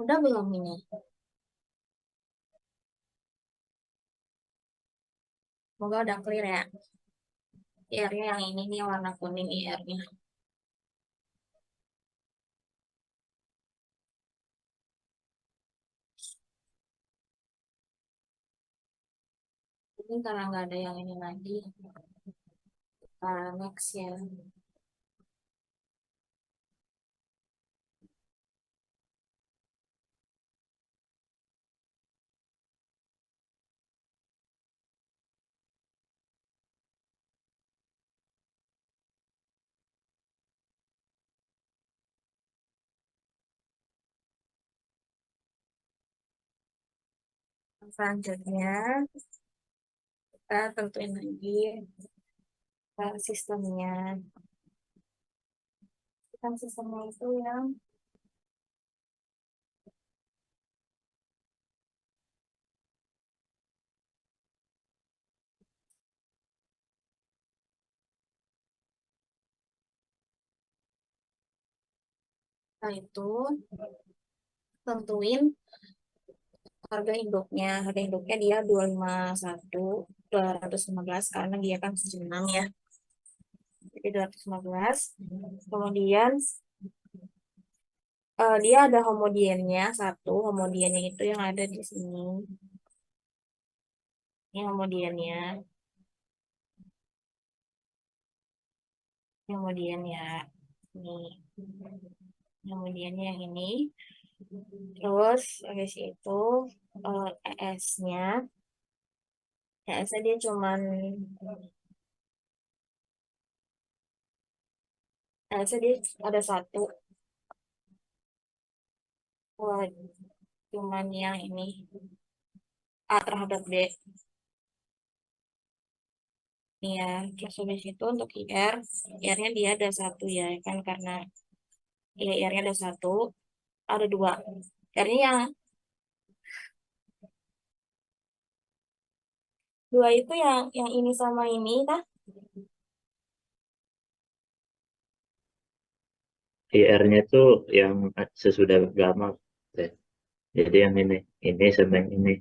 Udah belum ini? Semoga udah clear ya. IR-nya yang ini nih warna kuning IR-nya. Ini karena nggak ada yang ini lagi. Kita next ya. Selanjutnya, kita tentuin lagi sistemnya. Sistemnya itu yang itu tentuin harga induknya. Harga induknya dia 215 karena dia kan 6 ya. Jadi 215. Kemudian dia ada homodiennya satu. Homodiennya itu yang ada di sini. Ini homodiennya. Kemudian ya ini kemudian yang ini terus habis itu ES-nya dia cuman dia ada satu cuman yang ini A terhadap B nih ya. Terus habis itu untuk IR-nya dia ada satu ya kan, karena ya IR-nya ada satu, ada dua. IR-nya yang dua itu yang ini sama ini kah? IR-nya tuh yang sesudah gamma. Jadi yang ini sama yang ini.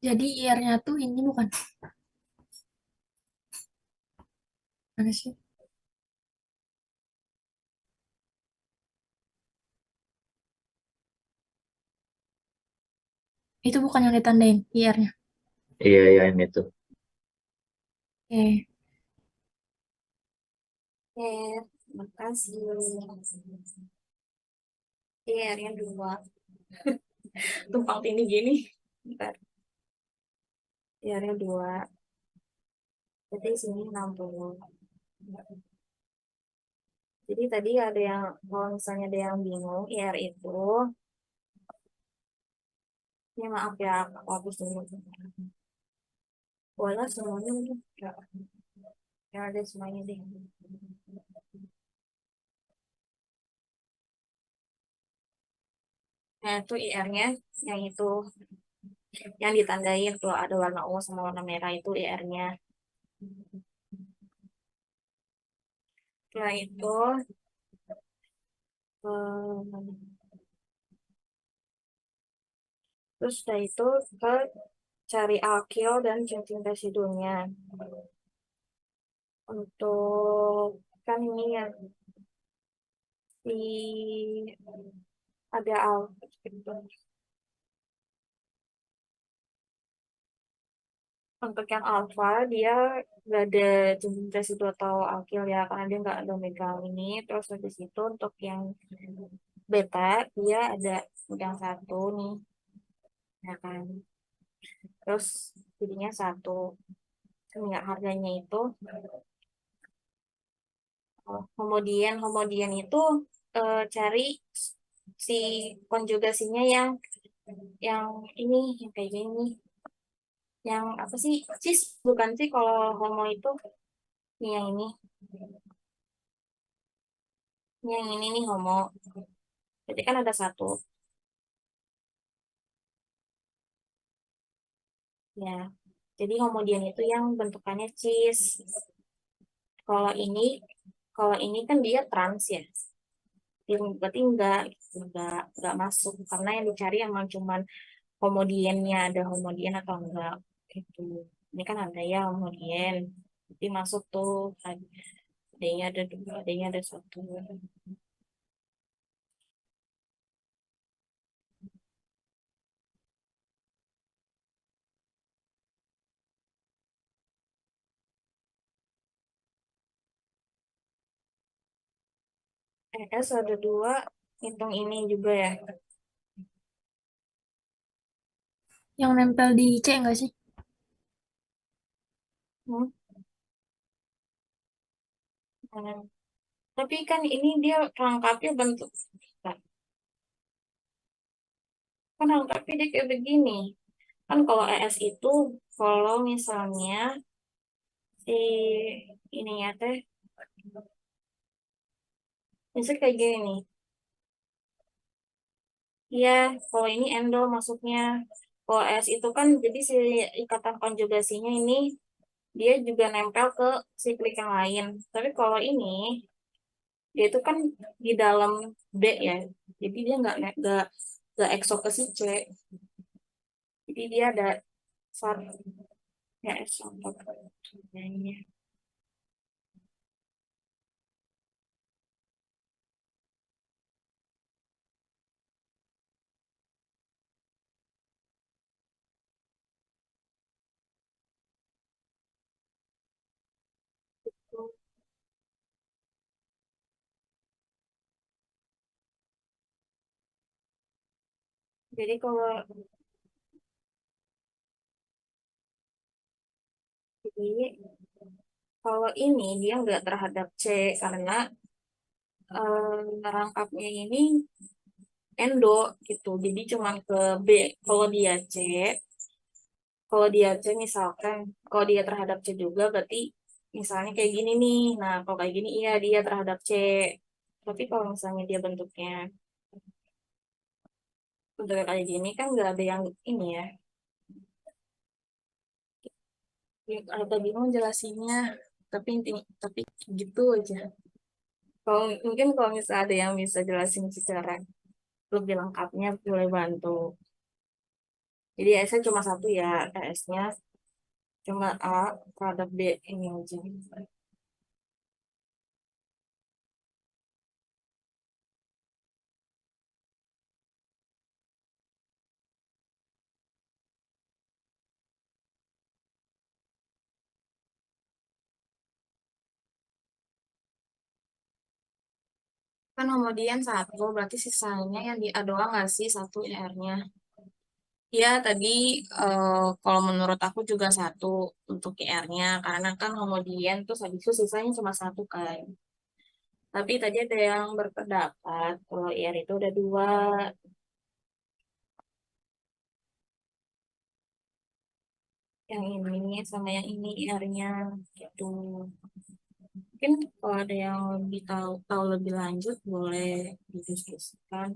Jadi IR-nya tuh ini bukan. Mana sih? Itu bukan yang ditandain IR-nya. Iya, iya yang itu. Oke. Oke, makasih. IR-nya dua. Tumpang tindih gini. Bentar. IR-nya dua. Jadi sini 60. Jadi tadi ada yang, kalau misalnya ada yang bingung, IR itu, ini maaf ya, aku hapus dulu. Boleh semuanya mungkin. Ya ada semuanya deh. Nah itu IR-nya, yang itu, yang ditandain tuh ada warna ungu sama warna merah itu IR-nya. Setelah itu, terus setelah itu ke cari alkil dan cincin residunya. Untuk kan ini ya di ada untuk yang alfa dia nggak ada cincin residu atau alkil ya, karena dia nggak ada megang ini. Terus habis itu untuk yang beta dia ada yang satu nih ya kan. Terus jadinya satu. Enggak, harganya itu homodian itu cari si konjugasinya yang ini yang kayak gini, yang apa sih, cis bukan sih kalau homo itu. Nih yang ini, yang ini nih homo, berarti kan ada satu ya. Jadi homodian itu yang bentukannya cis. Kalau ini kalau ini kan dia trans ya. Berarti enggak masuk karena yang dicari emang cuman homodiennya, ada homodien atau enggak gitu. Ini kan ada ya homodien, jadi masuk tuh. D-nya ada dua, D-nya ada satu. ES ada 2, hitung ini juga ya. Yang nempel di C enggak sih? Hmm. Tapi kan ini dia rangkapnya bentuk, kan rangkapnya dia kayak begini. Kan kalau ES itu, kalau misalnya si ininya teh, misalnya kayak gini nih. Iya, kalau ini endo masuknya. Kalau ES itu kan jadi si ikatan konjugasinya ini dia juga nempel ke siklik yang lain. Tapi kalau ini dia itu kan di dalam B ya. Jadi dia nggak ekso ke si C. Jadi dia ada satu ya S contoh. Jadi jadi kalau ini dia nggak terhadap C karena rangkapnya ini endo gitu. Jadi cuman ke B. Kalau dia C, kalau dia C misalkan, kalau dia terhadap C juga berarti misalnya kayak gini nih. Nah, kalau kayak gini iya dia terhadap C. Tapi kalau misalnya dia bentuknya kayak gini kan nggak ada yang ini ya. Ya, agak bingung jelasinnya. Tapi gitu aja. Kalau mungkin kalau misalnya ada yang bisa jelasin secara lebih lengkapnya boleh bantu. Jadi S-nya cuma satu ya, S-nya cuma A terhadap B ini aja. Kan homodian satu, berarti sisanya yang di A doang nggak sih satu R-nya? Ya, tadi kalau menurut aku juga satu untuk IR-nya, karena kan homodian tuh habis itu sisanya cuma satu kan. Tapi tadi ada yang berpendapat kalau IR itu ada 2, yang ini sama yang ini IR-nya gitu. Mungkin kalau ada yang lebih tahu lebih lanjut boleh didiskusikan.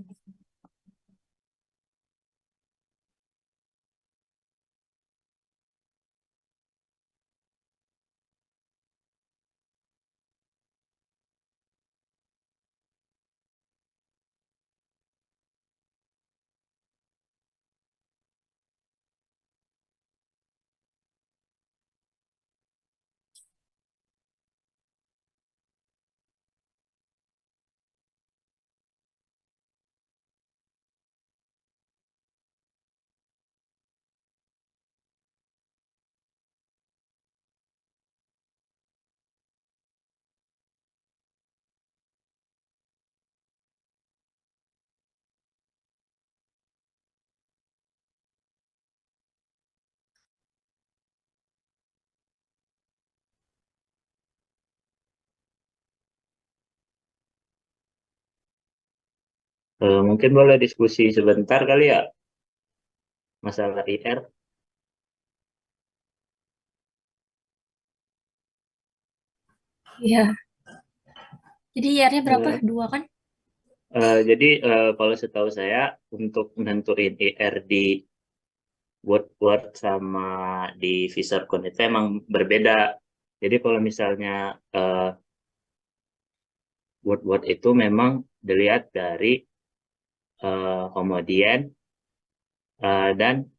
Mungkin boleh diskusi sebentar kali ya masalah IR. Iya. Jadi IR-nya berapa? Eh, 2 kan? jadi kalau setahu saya untuk menentuin IR di Word sama di ViscerCon itu emang berbeda. Jadi kalau misalnya eh, Word itu memang dilihat dari homodien dan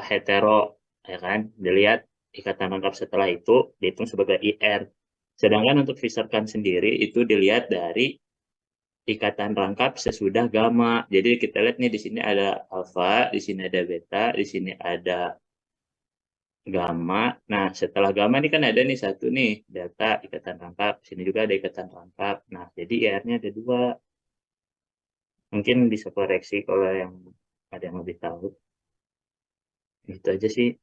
hetero, ya kan? Dilihat ikatan lengkap setelah itu dihitung sebagai IR. Sedangkan untuk ViscerCon sendiri itu dilihat dari ikatan rangkap sesudah gamma. Jadi kita lihat nih di sini ada alfa, di sini ada beta, di sini ada gamma. Nah, setelah gamma ini kan ada nih satu nih, delta ikatan rangkap. Sini juga ada ikatan rangkap. Nah, jadi IR-nya ada dua. Mungkin bisa koreksi kalau yang ada yang lebih tahu. Itu aja sih.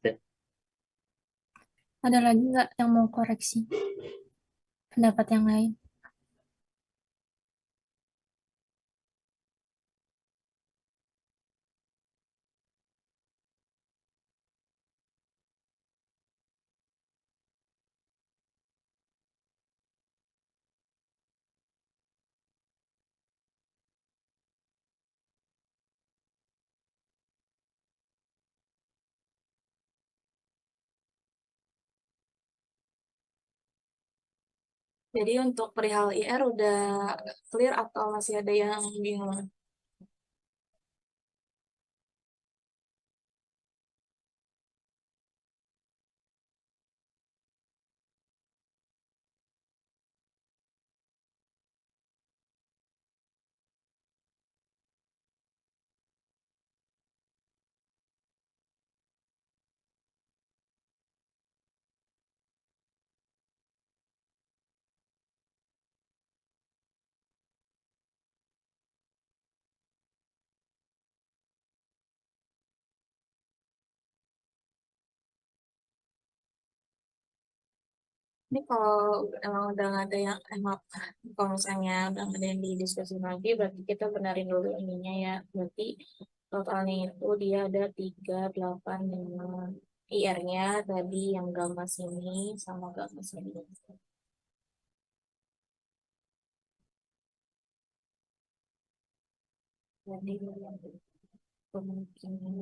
Ada lagi nggak yang mau koreksi pendapat yang lain? Jadi untuk perihal IR udah clear atau masih ada yang bingung? Ini kalau emang udah nggak ada yang emang kalau misalnya udah nggak ada yang didiskusi lagi, berarti kita benarin dulu ininya ya. Berarti totalnya itu dia ada 385. IR-nya tadi yang gamma sini sama gamma sini. Jadi kemungkinan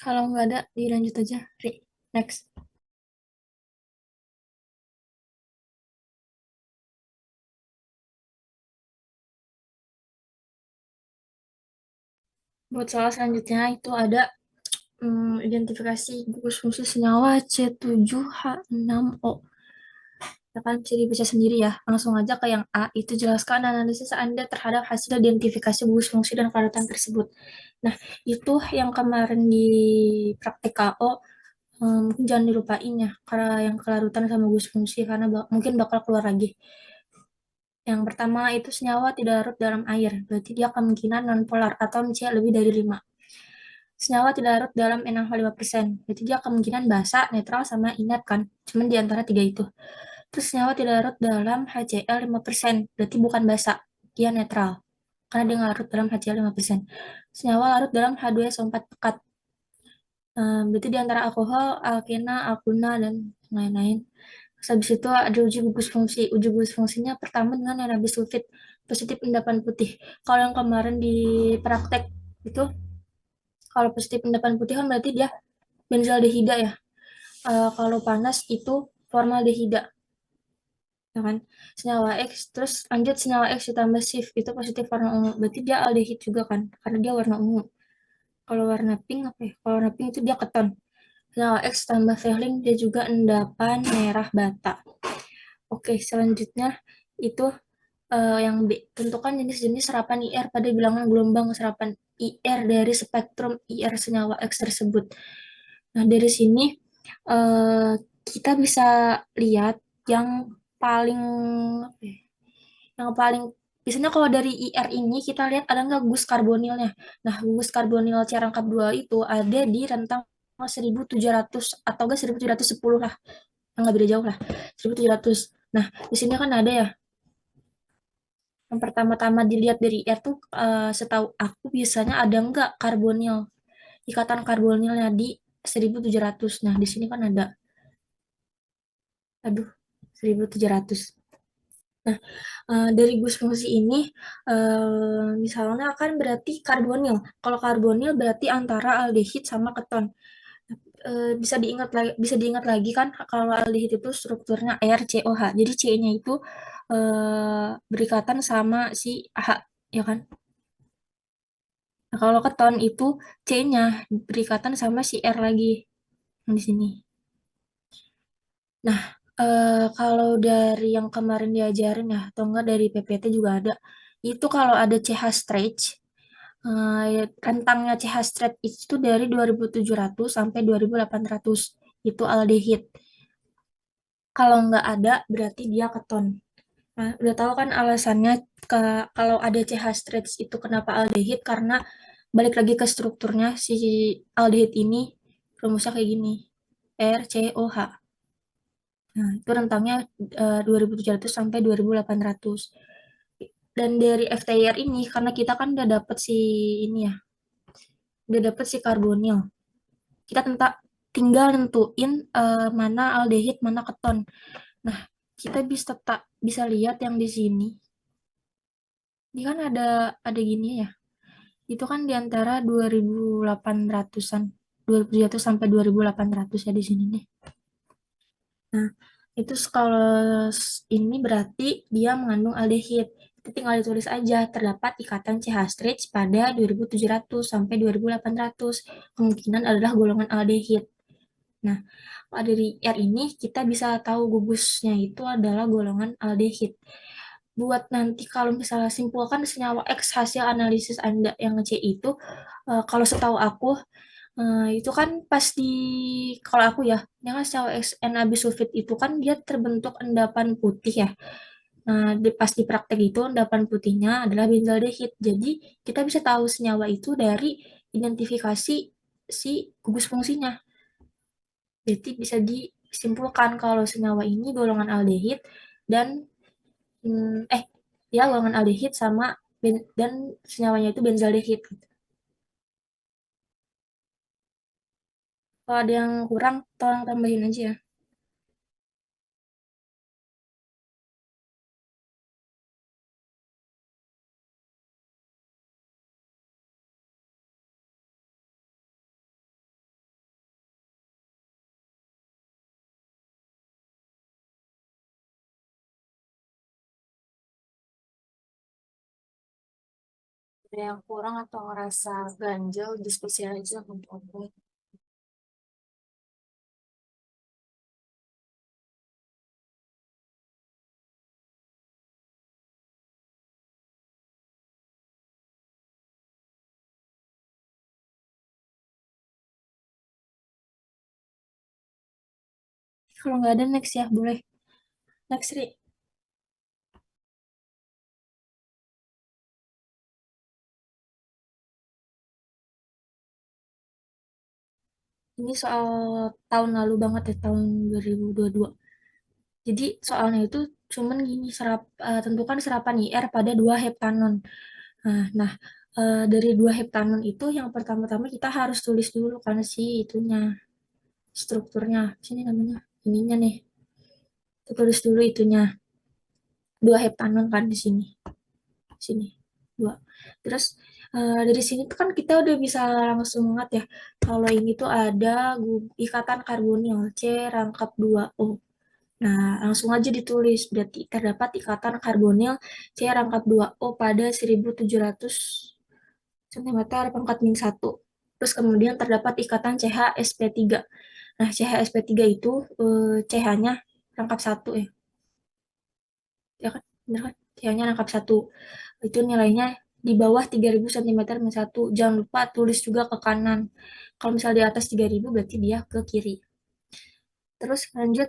Kalau nggak ada, dilanjut aja. Next. Buat soal selanjutnya itu ada identifikasi gugus fungsi senyawa C7H6O. Ya kan bisa dibaca sendiri ya. Langsung aja ke yang A, itu jelaskan analisis Anda terhadap hasil identifikasi gugus fungsi dan kelarutan tersebut. Nah, itu yang kemarin di praktik KO, mungkin jangan dilupain ya, karena yang kelarutan sama gugus fungsi, karena mungkin bakal keluar lagi. Yang pertama itu senyawa tidak larut dalam air, berarti dia kemungkinan nonpolar atau C lebih dari 5. Senyawa tidak larut dalam NaOH 5%, berarti dia kemungkinan basa, netral, sama inert kan, cuman di antara tiga itu. Terus senyawa tidak larut dalam HCl 5%, berarti bukan basa, dia netral, karena dia larut dalam HCl 5%. Senyawa larut dalam H2SO4 pekat, berarti di antara alkohol, alkena, alkuna, dan lain-lain. Terus habis itu ada uji gugus fungsi. Uji gugus fungsinya pertama dengan NaBi sulfit, positif endapan putih. Kalau yang kemarin di praktek itu, kalau positif endapan putih kan berarti dia benzaldehida ya. Kalau panas itu formaldehida, ya kan? Senyawa X, terus lanjut senyawa X ditambah SIF, itu positif warna ungu. Berarti dia aldehid juga kan, karena dia warna ungu. Kalau warna pink apa ya? Kalau warna pink itu dia keton. Senyawa X tambah Fehling, dia juga endapan merah bata. Oke, selanjutnya itu yang B. Tentukan jenis-jenis serapan IR pada bilangan gelombang serapan IR dari spektrum IR senyawa X tersebut. Nah, dari sini eh, kita bisa lihat yang paling apa ya, yang paling biasanya kalau dari IR ini kita lihat ada nggak gus karbonilnya. Nah, gus karbonil C rangkap 2 itu ada di rentang 1700 atau enggak 1710 lah. Nggak beda jauh lah. 1700. Nah, di sini kan ada ya Yang pertama-tama dilihat dari R tuh setahu aku biasanya ada nggak karbonil, ikatan karbonilnya di 1700. Nah, di sini kan ada, aduh, 1700. Nah, dari gus fungsi ini, misalnya kan berarti karbonil. Kalau karbonil berarti antara aldehid sama keton. Bisa diingat lagi kan kalau aldehid itu strukturnya RCOH. Jadi C-nya itu berikatan sama si H, ya kan? Nah, kalau keton itu C-nya berikatan sama si R lagi yang di sini. Nah, kalau dari yang kemarin diajarin ya, atau enggak dari PPT juga ada, itu kalau ada CH stretch, ya, rentangnya CH stretch itu dari 2700 sampai 2800, itu aldehid. Kalau nggak ada, berarti dia keton. Nah, udah tahu kan alasannya kalau ada CH stretch itu kenapa aldehid, karena balik lagi ke strukturnya si aldehid ini rumusnya kayak gini, RCOH. Nah, itu rentangnya 2700 sampai 2800. Dan dari FTIR ini, karena kita kan udah dapet si ini ya, udah dapet si karbonil. Kita tinggal nentuin mana aldehid, mana keton. Nah, kita bisa lihat yang di sini. Ini kan ada gini ya. Itu kan di antara 2800-an. 2700 sampai 2800 ya di sini nih. Nah, itu kalau ini berarti dia mengandung aldehid. Itu tinggal ditulis aja, terdapat ikatan CH stretch pada 2700 sampai 2800. Kemungkinan adalah golongan aldehid. Nah, dari R ini kita bisa tahu gugusnya itu adalah golongan aldehid. Buat nanti kalau misalnya simpulkan senyawa X hasil analisis Anda yang C itu, kalau setahu aku, itu kan pas kalau aku ya, yang kan senyawa N-AB sulfit itu kan dia terbentuk endapan putih ya. Nah, pas di praktek itu endapan putihnya adalah benzaldehid. Jadi, kita bisa tahu senyawa itu dari identifikasi si gugus fungsinya. Jadi bisa disimpulkan kalau senyawa ini golongan aldehid dan ya golongan aldehid sama dan senyawanya itu benzaldehid. Kalau ada yang kurang, tolong tambahin aja ya. Ada yang kurang atau ngerasa ganjel, diskusi aja untuk aku. Kalau nggak ada next ya, boleh. Next, Ri. Ini soal tahun lalu banget ya, tahun 2022. Jadi soalnya itu cuman gini, tentukan serapan IR pada 2 heptanon. Nah, dari 2 heptanon itu yang pertama-tama kita harus tulis dulu karena si itunya, strukturnya. Sini namanya, ininya nih. Kita tulis dulu itunya. 2 heptanon kan di sini. Sini. 2. Terus dari sini tuh kan kita udah bisa langsung ngeliat ya. Kalau ini tuh ada ikatan karbonil C rangkap 2O. Nah, langsung aja ditulis. Berarti terdapat ikatan karbonil C rangkap 2O pada 1700 cm pangkat min 1. Terus kemudian terdapat ikatan CH-SP3. Nah, CH-SP3 itu CH-nya rangkap 1 ya. Ya kan? Bener kan? CH-nya rangkap 1. Itu nilainya di bawah 3000 cm min 1. Jangan lupa tulis juga ke kanan. Kalau misalnya di atas 3000 berarti dia ke kiri. Terus lanjut,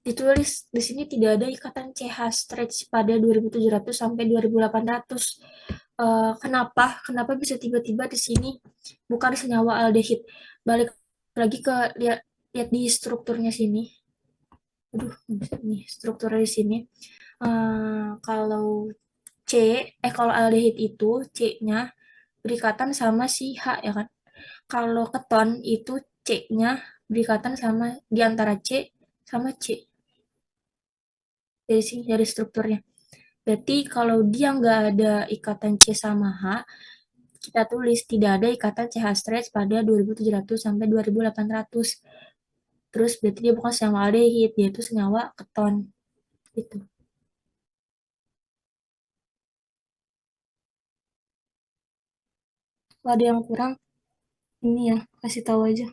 ditulis di sini tidak ada ikatan CH stretch pada 2700 sampai 2800. Kenapa? Kenapa bisa tiba-tiba di sini bukan senyawa aldehid? Balik lagi ke lihat lihat di strukturnya sini. Aduh, nih strukturnya di sini. Kalau C, kalau aldehid itu C-nya berikatan sama si H ya kan. Kalau keton itu C-nya berikatan sama di antara C sama C dari strukturnya. Berarti kalau dia nggak ada ikatan C sama H, kita tulis tidak ada ikatan CH stretch pada 2700 sampai 2800. Terus berarti dia bukan senyawa aldehid, dia itu senyawa keton. Gitu. Kalau ada yang kurang, ini ya, kasih tahu aja.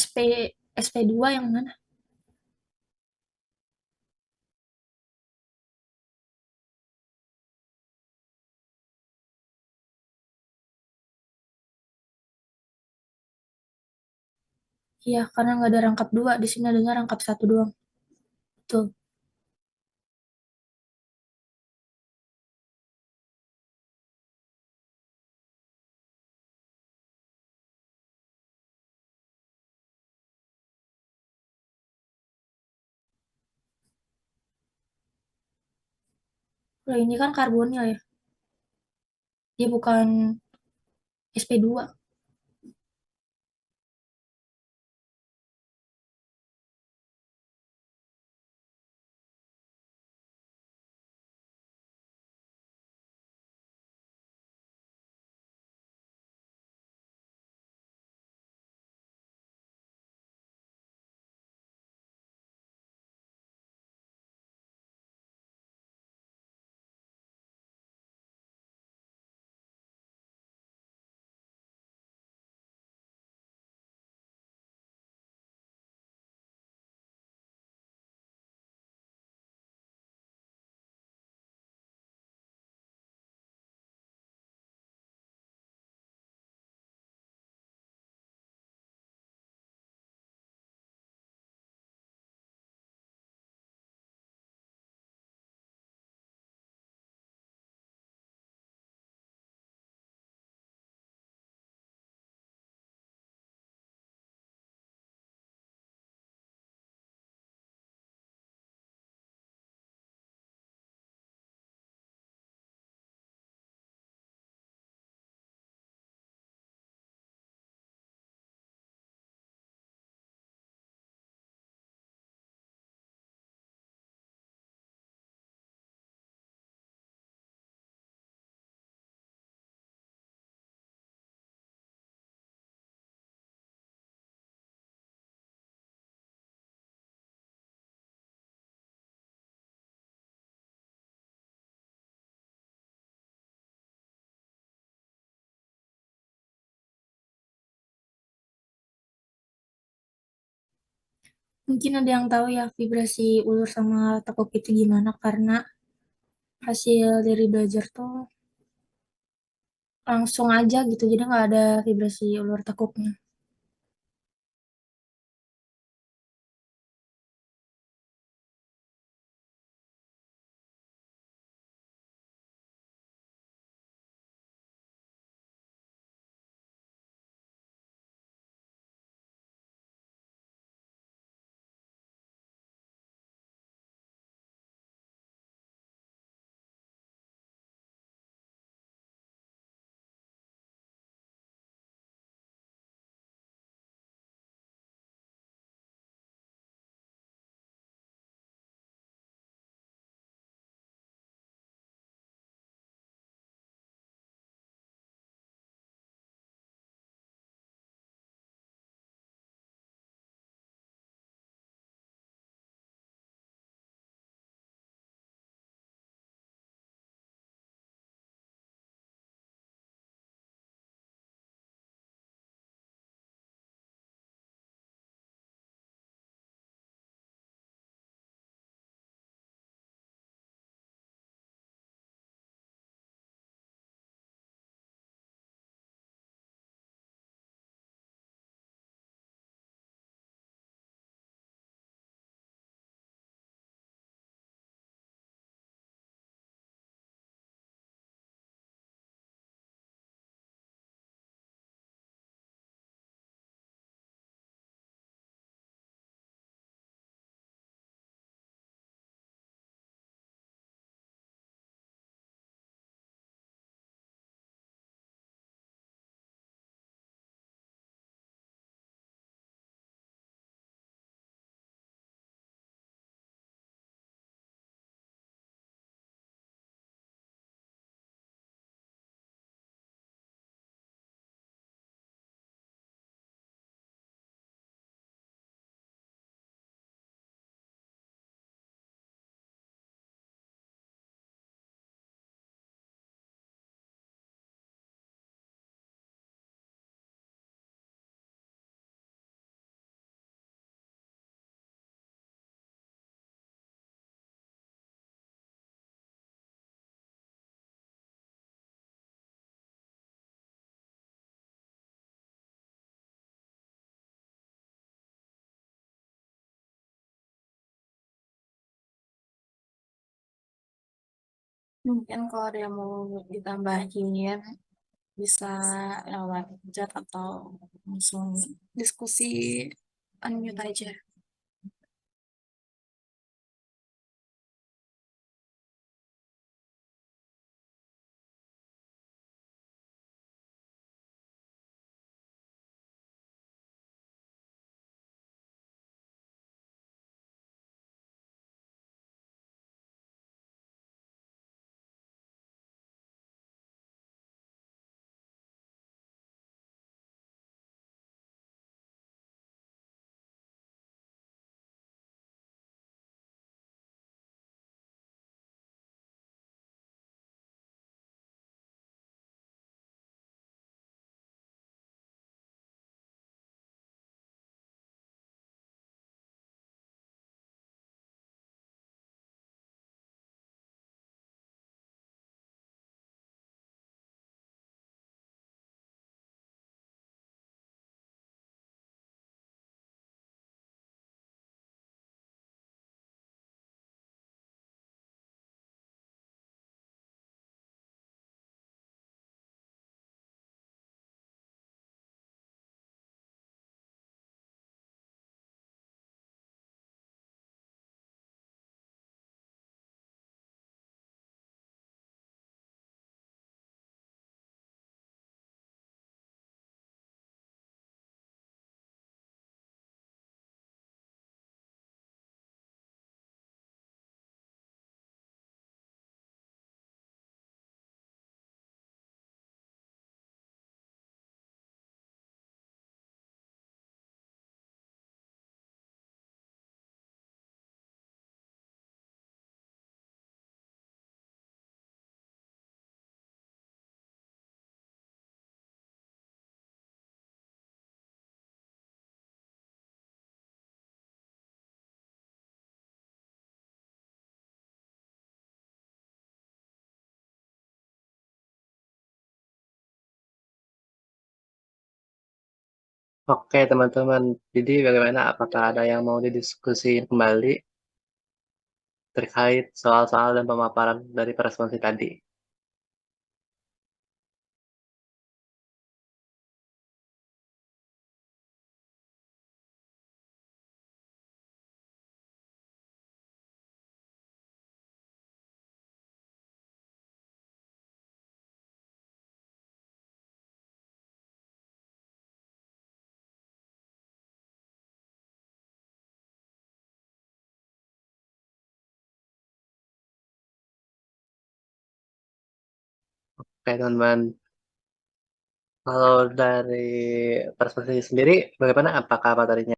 SP SP2 yang mana? Iya, karena nggak ada rangkap 2, di sini adanya rangkap 1 doang. Betul. Kalau ini kan karbonil ya, dia bukan SP2. Mungkin ada yang tahu ya vibrasi ulur sama tekuk itu gimana, karena hasil dari belajar tuh langsung aja gitu, jadi nggak ada vibrasi ulur tekuknya. Mungkin kalau ada yang mau ditambahin, bisa lewat chat atau langsung diskusi unmute aja. Oke, teman-teman. Jadi bagaimana? Apakah ada yang mau didiskusiin kembali terkait soal-soal dan pemaparan dari responsif tadi? Oke, teman-teman. Kalau dari perspektif sendiri, bagaimana? Apakah materinya